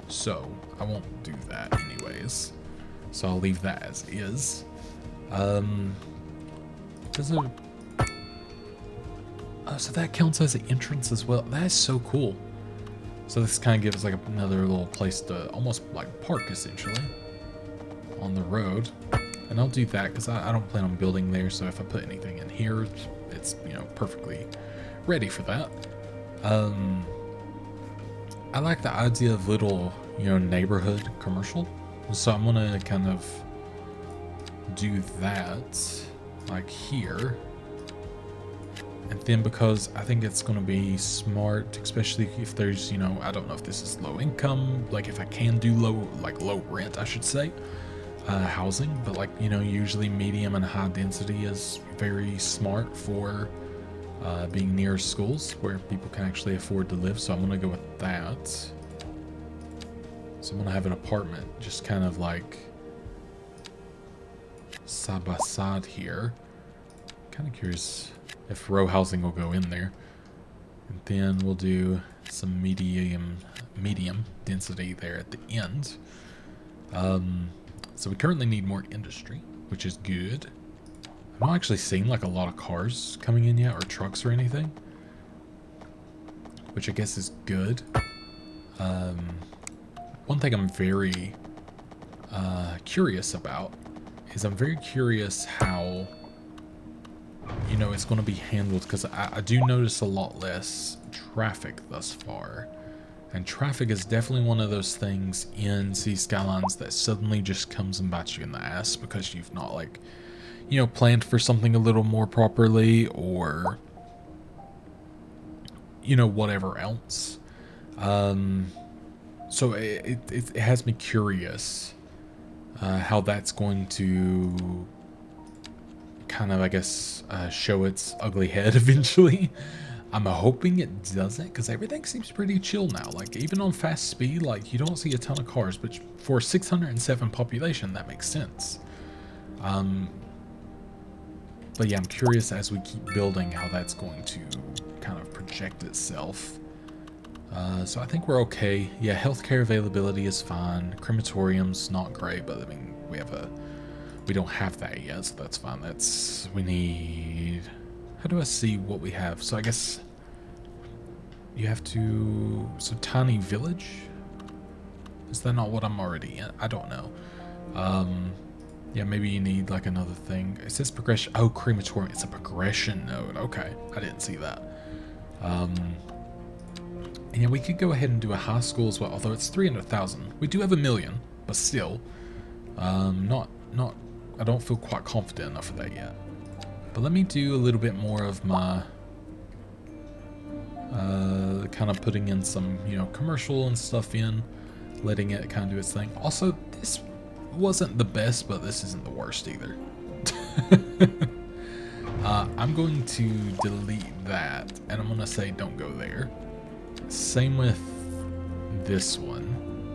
So I won't do that anyways. So I'll leave that as is. So that counts as an entrance as well. That is so cool. So this kind of gives like another little place to almost like park essentially on the road. And I'll do that because I don't plan on building there. So if I put anything in here, it's, you know, perfectly ready for that. I like the idea of little, you know, neighborhood commercial. So I'm gonna kind of do that like here. And then because I think it's going to be smart, especially if there's, you know, I don't know if this is low income, like if I can do low rent, I should say, housing, but like, you know, usually medium and high density is very smart for being near schools where people can actually afford to live. So I'm going to go with that. So I'm going to have an apartment just kind of like side by side here. Kind of curious if row housing will go in there. And then we'll do some medium density there at the end. So we currently need more industry, which is good. I've not actually seen like a lot of cars coming in yet, or trucks or anything, which I guess is good. One thing I'm very curious about is I'm very curious how, you know, it's going to be handled, because I do notice a lot less traffic thus far. And traffic is definitely one of those things in Sea Skylines that suddenly just comes and bites you in the ass because you've not, like, you know, planned for something a little more properly, or, you know, whatever else. So it has me curious how that's going to kind of, I guess, show its ugly head eventually. I'm hoping it doesn't, because everything seems pretty chill now. Like, even on fast speed, like, you don't see a ton of cars, but for 607 population, that makes sense. But yeah, I'm curious as we keep building how that's going to kind of project itself. So I think we're okay. Yeah, healthcare availability is fine. Crematorium's not great, but I mean, we don't have that yet, so that's fine. We need, how do I see what we have? So I guess you have to, so tiny village? Is that not what I'm already in? I don't know. Yeah, maybe you need like another thing. It says progression. Oh, crematorium. It's a progression node. Okay, I didn't see that. And yeah, we could go ahead and do a high school as well, although it's 300,000. We do have 1 million, but still, I don't feel quite confident enough for that yet. But let me do a little bit more of my, kind of putting in some, you know, commercial and stuff in, letting it kind of do its thing. Also, this wasn't the best, but this isn't the worst either. I'm going to delete that, and I'm going to say don't go there. Same with this one.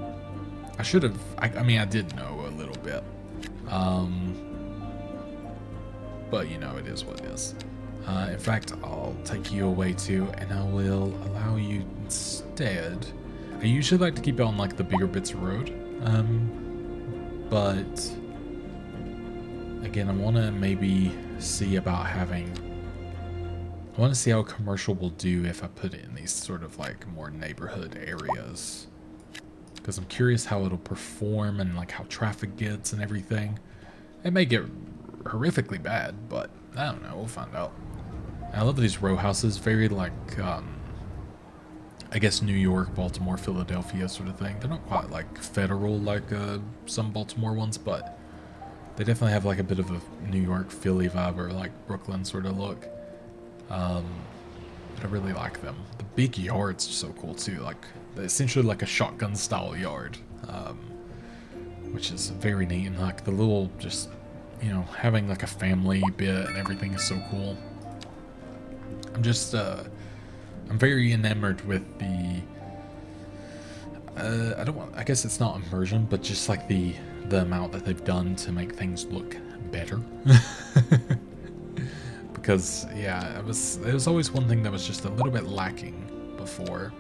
I should have, I mean, I did know a little bit. But, you know, it is what it is. In fact, I'll take you away too, and I will allow you instead. I usually like to keep it on, like, the bigger bits of road. But, again, I want to maybe see about having... I want to see how commercial will do if I put it in these sort of, like, more neighborhood areas. Because I'm curious how it'll perform and, like, how traffic gets and everything. It may get horrifically bad, but I don't know, we'll find out. I love these row houses, very like I guess New York, Baltimore, Philadelphia sort of thing. They're not quite like federal like some Baltimore ones, but they definitely have like a bit of a New York, Philly vibe, or like Brooklyn sort of look. But I really like them. The big yards are so cool too, like essentially like a shotgun style yard, which is very neat. And like the little just, you know, having like a family bit and everything is so cool. I'm just, I'm very enamored with the, I guess it's not immersion, but just like the amount that they've done to make things look better. Because, yeah, it was always one thing that was just a little bit lacking before.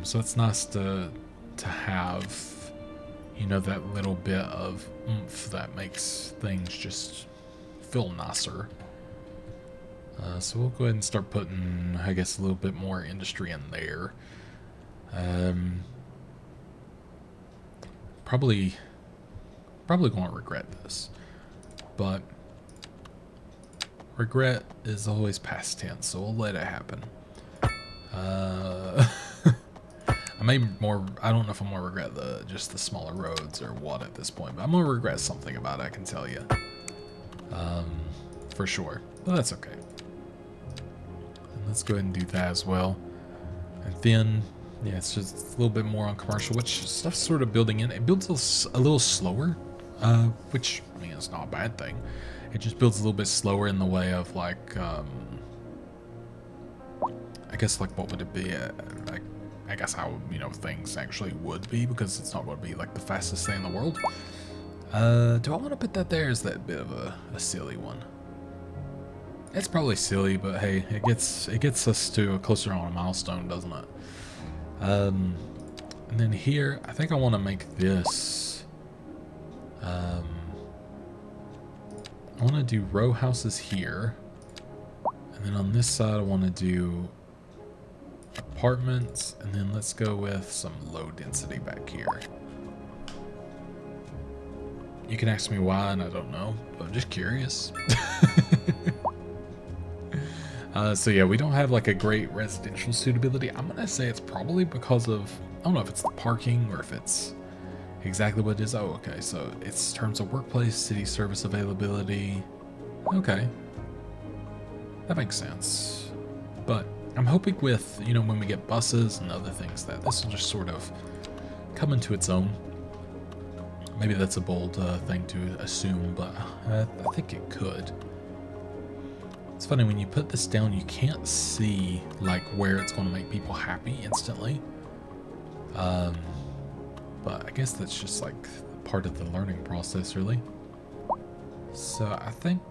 So it's nice to have, you know, that little bit of oomph that makes things just feel nicer. So we'll go ahead and start putting, I guess, a little bit more industry in there. Probably going to regret this, but regret is always past tense, so we'll let it happen. I don't know if I'm gonna regret just the smaller roads or what at this point, but I'm gonna regret something about it, I can tell you. For sure, but that's okay. And let's go ahead and do that as well. And then, yeah, it's just a little bit more on commercial, which stuff's sort of building in. It builds a little slower, which, I mean, it's not a bad thing. It just builds a little bit slower in the way of, like, I guess, like, what would it be? I guess how, you know, things actually would be, because it's not going to be, like, the fastest thing in the world. Do I want to put that there? Is that a bit of a silly one? It's probably silly, but hey, it gets us to closer on a milestone, doesn't it? And then here, I think I want to make this. I want to do row houses here, and then on this side I want to do apartments, and then let's go with some low density back here. You can ask me why, and I don't know, but I'm just curious. So yeah, we don't have like a great residential suitability. I'm gonna say it's probably because of, I don't know if it's the parking or if it's exactly what it is. Oh, okay, so it's terms of workplace, city service availability. Okay, that makes sense. But I'm hoping with, you know, when we get buses and other things, that this will just sort of come into its own. Maybe that's a bold thing to assume, but I think it could. It's funny, when you put this down, you can't see like where it's going to make people happy instantly. But I guess that's just like part of the learning process, really. So I think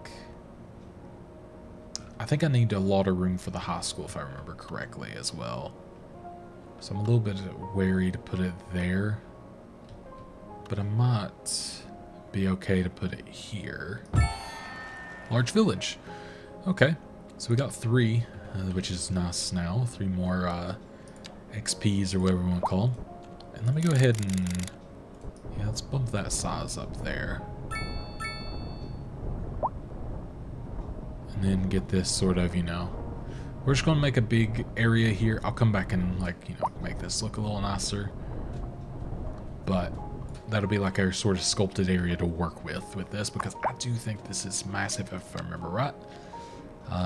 I need a lot of room for the high school, if I remember correctly, as well. So I'm a little bit wary to put it there, but I might be okay to put it here. Large village. Okay, so we got 3, which is nice now. 3 more XPs or whatever we want to call them. And let me go ahead and, yeah, let's bump that size up there. And then get this sort of, you know, we're just going to make a big area here. I'll come back and, like, you know, make this look a little nicer. But that'll be like our sort of sculpted area to work with this, because I do think this is massive if I remember right.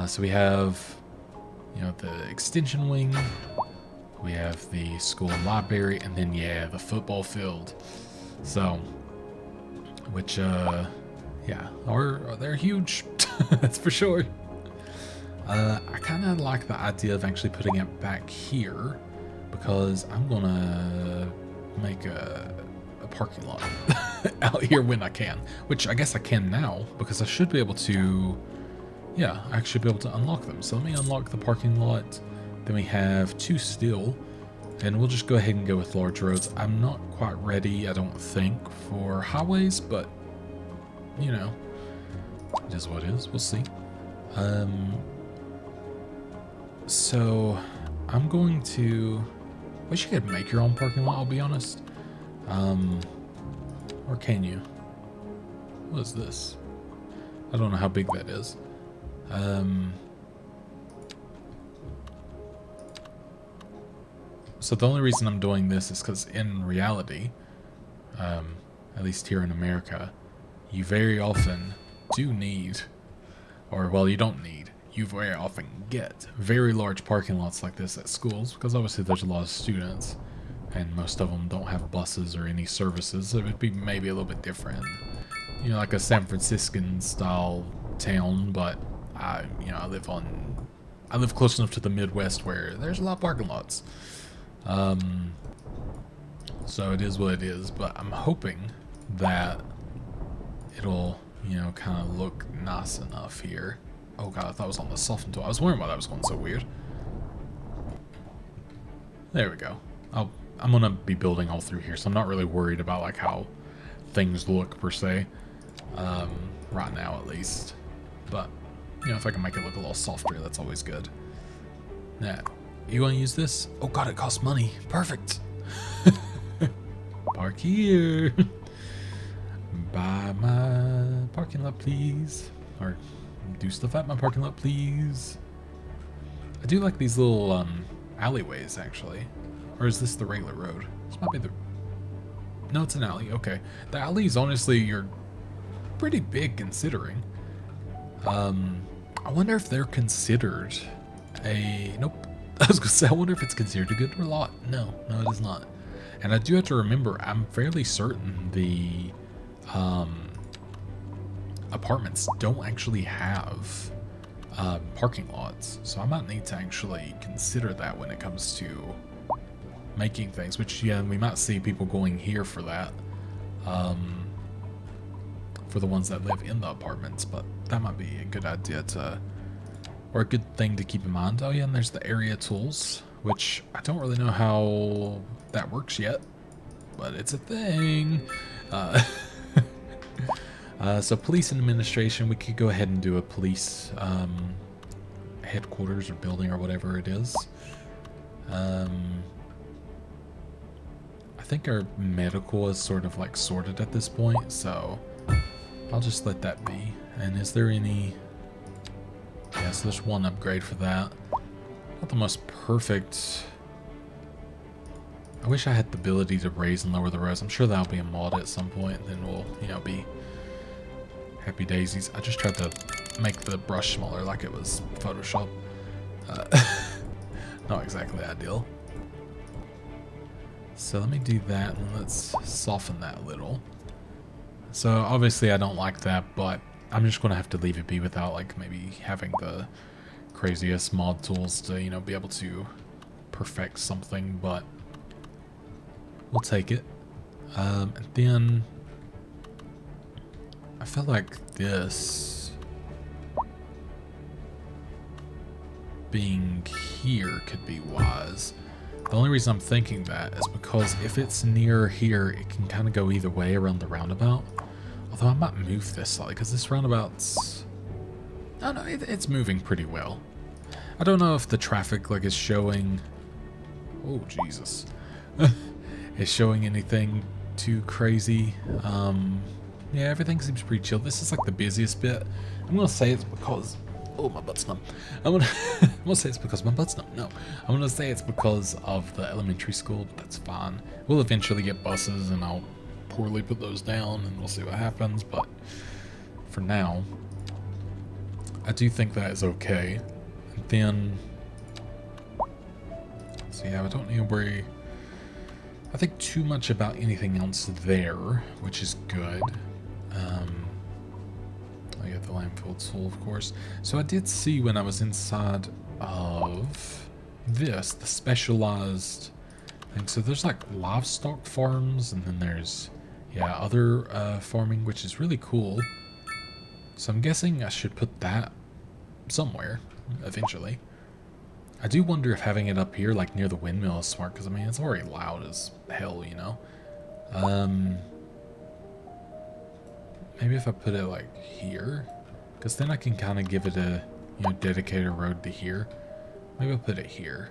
So we have, you know, the extension wing, we have the school library, and then, yeah, the football field. So, which, yeah, they're huge, that's for sure. I kind of like the idea of actually putting it back here, because I'm gonna make a parking lot out here when I can, which I guess I can now because I should be able to, yeah, I should be able to unlock them. So let me unlock the parking lot. Then we have 2 still, and we'll just go ahead and go with large roads. I'm not quite ready, I don't think, for highways, but you know, it is what it is. We'll see. So I'm going to, wish you could make your own parking lot, I'll be honest. Or can you? What is this? I don't know how big that is. So the only reason I'm doing this is because in reality, at least here in America, you very often do need, or well, you don't need, you very often get very large parking lots like this at schools, because obviously there's a lot of students, and most of them don't have buses or any services, so it would be maybe a little bit different. You know, like a San Franciscan style town, but I live close enough to the Midwest where there's a lot of parking lots. So it is what it is, but I'm hoping that it'll, you know, kind of look nice enough here. Oh god, I thought it was on the soften tool. I was wondering why that was going so weird. There we go. I'm gonna be building all through here, so I'm not really worried about like how things look per se. Right now at least. But, you know, if I can make it look a little softer, that's always good. Now, you wanna use this? Oh god, it costs money. Perfect. Park here. Buy my parking lot, please. Or do stuff at my parking lot, please. I do like these little alleyways, actually. Or is this the regular road? This might be the... No, it's an alley. Okay. The alleys, honestly, you're pretty big considering. I wonder if they're considered a... Nope. I was going to say, I wonder if it's considered a good lot. No, it is not. And I do have to remember, I'm fairly certain the apartments don't actually have parking lots. So I might need to actually consider that when it comes to making things, which, yeah, we might see people going here for that. For the ones that live in the apartments, but that might be a good idea to, or a good thing to keep in mind. Oh yeah, and there's the area tools, which I don't really know how that works yet, but it's a thing. So police and administration, we could go ahead and do a police headquarters or building or whatever it is. I think our medical is sort of like sorted at this point, so I'll just let that be. And is there any... Yeah, so there's one upgrade for that. Not the most perfect... I wish I had the ability to raise and lower the roads. I'm sure that'll be a mod at some point, and then we'll, you know, be happy daisies. I just tried to make the brush smaller like it was Photoshop. Not exactly ideal. So let me do that, and let's soften that a little. So obviously I don't like that, but I'm just going to have to leave it be without like maybe having the craziest mod tools to, you know, be able to perfect something, but we'll take it. And then I feel like this being here could be wise. The only reason I'm thinking that is because if it's near here, it can kind of go either way around the roundabout. Although I might move this slightly, because this roundabout's... I don't know, it's moving pretty well. I don't know if the traffic like is showing... Oh, Jesus. Is showing anything too crazy. Yeah, everything seems pretty chill. This is like the busiest bit. I'm going to say it's because... Oh, my butt's numb. I'm gonna say it's because my butt's numb. No, I'm gonna say it's because of the elementary school, but that's fine. We'll eventually get buses, and I'll poorly put those down, and we'll see what happens. But for now, I do think that is okay. And then, so yeah, I don't need to worry, I think, too much about anything else there, which is good. I get the landfill tool, of course. So I did see when I was inside of this, the specialized And so there's like livestock farms, and then there's, yeah, other farming, which is really cool. So I'm guessing I should put that somewhere eventually. I do wonder if having it up here, like near the windmill, is smart, because I mean, it's already loud as hell, you know? Maybe if I put it like here, because then I can kind of give it a, you know, dedicate a road to here. Maybe I'll put it here.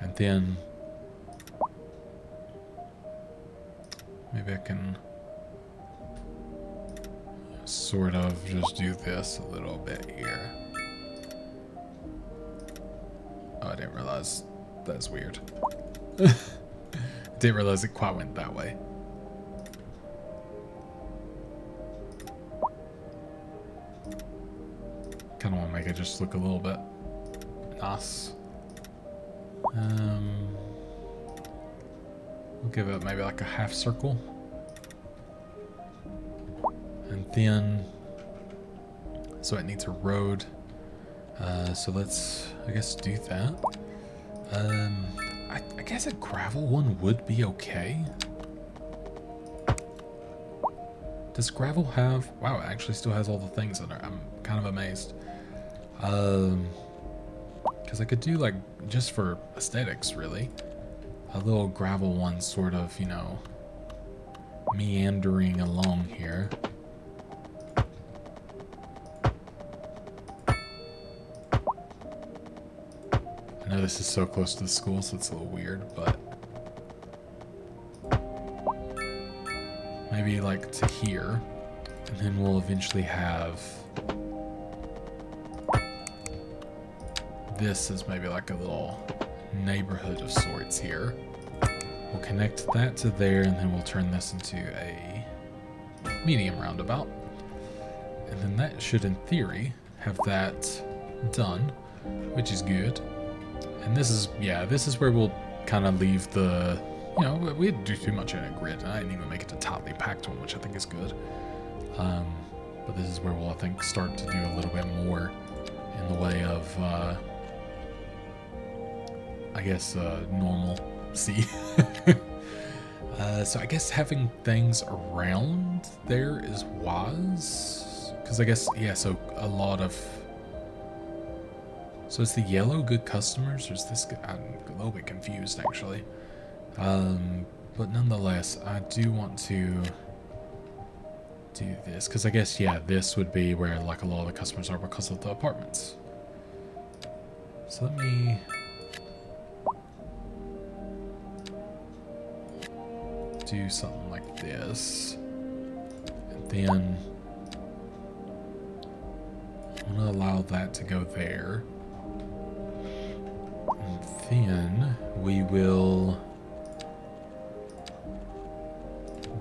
And then maybe I can sort of just do this a little bit here. Oh, I didn't realize that's weird. Didn't realize it quite went that way. Kind of want to make it just look a little bit nice. We'll give it maybe like a half circle. And then, so it needs a road. So let's, I guess, do that. I guess a gravel one would be okay. Does gravel have, wow, it actually still has all the things in it. I'm kind of amazed. Because I could do, like, just for aesthetics, really, a little gravel one sort of, you know, meandering along here. I know this is so close to the school, so it's a little weird, but maybe like to here, and then we'll eventually have this as maybe like a little neighborhood of sorts here. We'll connect that to there, and then we'll turn this into a medium roundabout. And then that should, in theory, have that done, which is good. And this is, yeah, this is where we'll kind of leave the, you know, we didn't do too much in a grid, and I didn't even make it a tightly packed one, which I think is good. But this is where we'll, I think, start to do a little bit more in the way of, I guess, normalcy. So I guess having things around there is wise. Because I guess, yeah, so a lot of... So is the yellow good customers, or is this good? I'm a little bit confused, actually. But nonetheless, I do want to do this. Because I guess, yeah, this would be where, like, a lot of the customers are because of the apartments. So let me... do something like this, and then I'm gonna allow that to go there, and then we will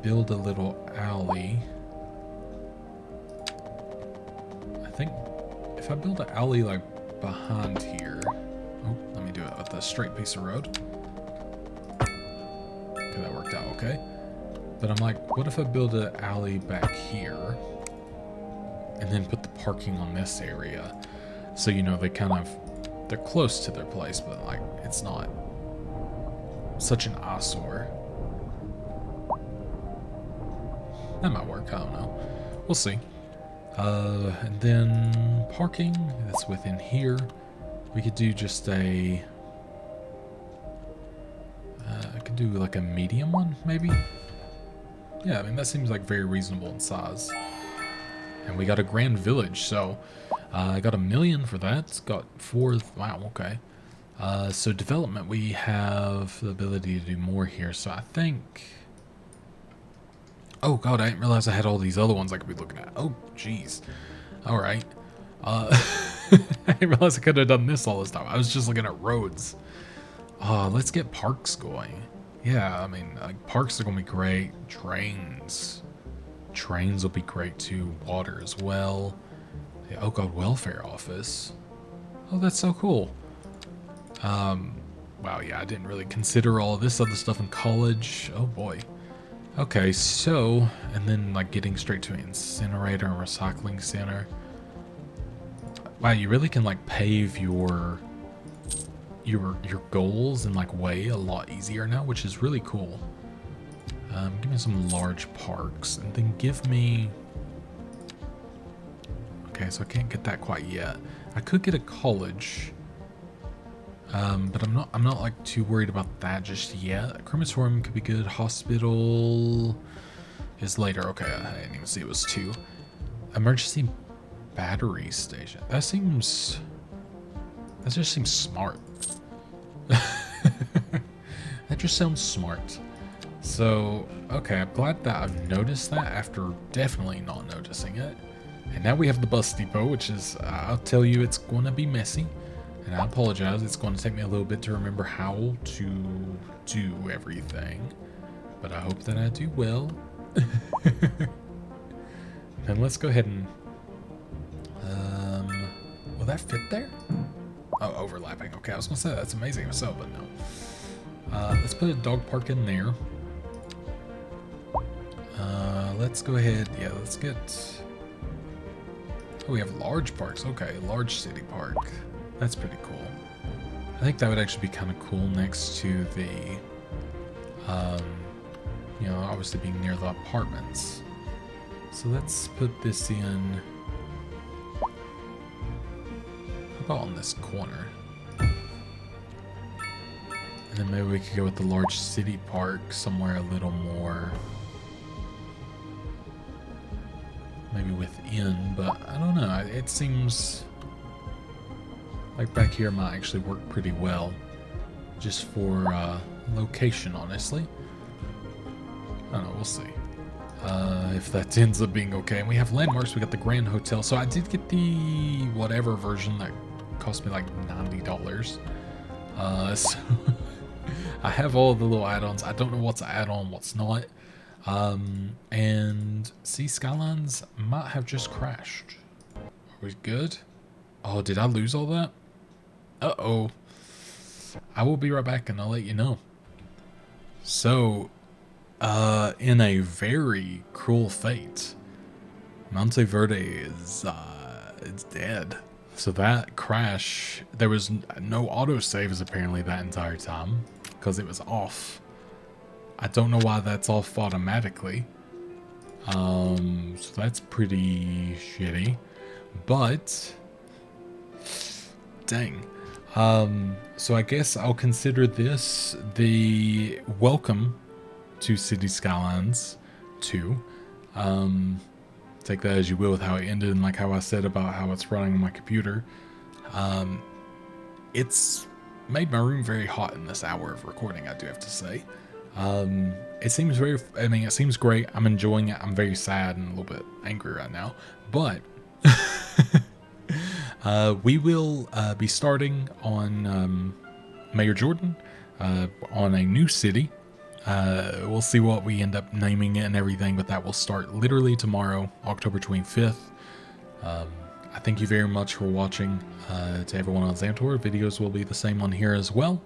build a little alley. I think if I build an alley like behind here, oh, let me do it with a straight piece of road. That worked out okay. But I'm like, what if I build an alley back here and then put the parking on this area? So, you know, they kind of, they're close to their place, but like, it's not such an eyesore. That might work, I don't know. We'll see. And then parking, that's within here. We could do just a... I could do like a medium one, maybe? Yeah, I mean, that seems like very reasonable in size. And we got a grand village, so I got $1 million for that. Got 4, wow, okay. So development, we have the ability to do more here, so I think... Oh god, I didn't realize I had all these other ones I could be looking at. Oh, jeez. Alright. I didn't realize I could have done this all this time. I was just looking at roads. Let's get parks going. Yeah, I mean, like, parks are gonna be great. Trains will be great too. Water as well. Yeah, oh god, welfare office. Oh, that's so cool. Wow, yeah, I didn't really consider all of this other stuff in college. Oh boy. Okay, so, and then like getting straight to an incinerator and recycling center. Wow, you really can like pave your your goals in like way a lot easier now, which is really cool. Give me some large parks, and then give me. Okay, so I can't get that quite yet. I could get a college, but I'm not like too worried about that just yet. A crematorium could be good. Hospital is later. Okay, I didn't even see it was 2. Emergency battery station. That just seems smart. That just sounds smart. So, okay, I'm glad that I've noticed that after definitely not noticing it. And now we have the bus depot, which is, I'll tell you, it's going to be messy. And I apologize, it's going to take me a little bit to remember how to do everything. But I hope that I do well. And let's go ahead and... will that fit there? Oh, overlapping. Okay, I was going to say that's amazing myself, but no. Let's put a dog park in there. Let's go ahead. Yeah, let's get... Oh, we have large parks. Okay, large city park. That's pretty cool. I think that would actually be kind of cool next to the, you know, obviously being near the apartments. So let's put this in. How about on this corner? And then maybe we could go with the large city park somewhere a little more. Maybe within, but I don't know. It seems like back here might actually work pretty well, just for location, honestly. I don't know, we'll see. If that ends up being okay. And we have landmarks. We got the Grand Hotel. So I did get the whatever version that cost me like $90. So I have all the little add-ons. I don't know what's an add-on, what's not. And see, Skylines might have just crashed. Are we good? Oh, did I lose all that? Uh-oh. I will be right back and I'll let you know. So, in a very cruel fate, Monteverde is, it's dead. So that crash, there was no autosaves apparently that entire time because it was off. I don't know why that's off automatically. So that's pretty shitty. But dang. So I guess I'll consider this the welcome to City Skylines 2. Take that as you will with how it ended and like how I said about how it's running on my computer. It's made my room very hot in this hour of recording, I do have to say. It seems very, I mean, it seems great. I'm enjoying it. I'm very sad and a little bit angry right now, but we will be starting on Mayor Jordan on a new city. We'll see what we end up naming it and everything, but that will start literally tomorrow, October 25th. I thank you very much for watching. To everyone on Xantor, videos will be the same on here as well.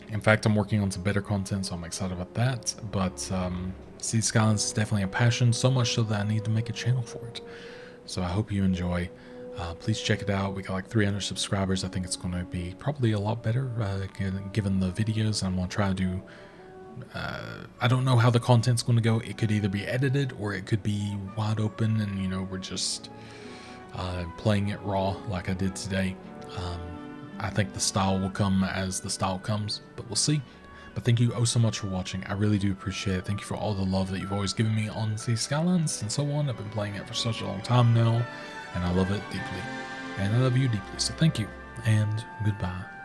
In fact, I'm working on some better content, so I'm excited about that. But City Skylines is definitely a passion, so much so that I need to make a channel for it. So I hope you enjoy. Please check it out. We got like 300 subscribers. I think it's going to be probably a lot better given the videos. I'm going to try to do... I don't know how the content's going to go. It could either be edited or it could be wide open and, you know, we're just playing it raw like I did today. I think the style will come as the style comes, but we'll see. But thank you oh so much for watching. I really do appreciate it. Thank you for all the love that you've always given me on City Skylines and so on. I've been playing it for such a long time now, and I love it deeply. And I love you deeply, so thank you, and goodbye.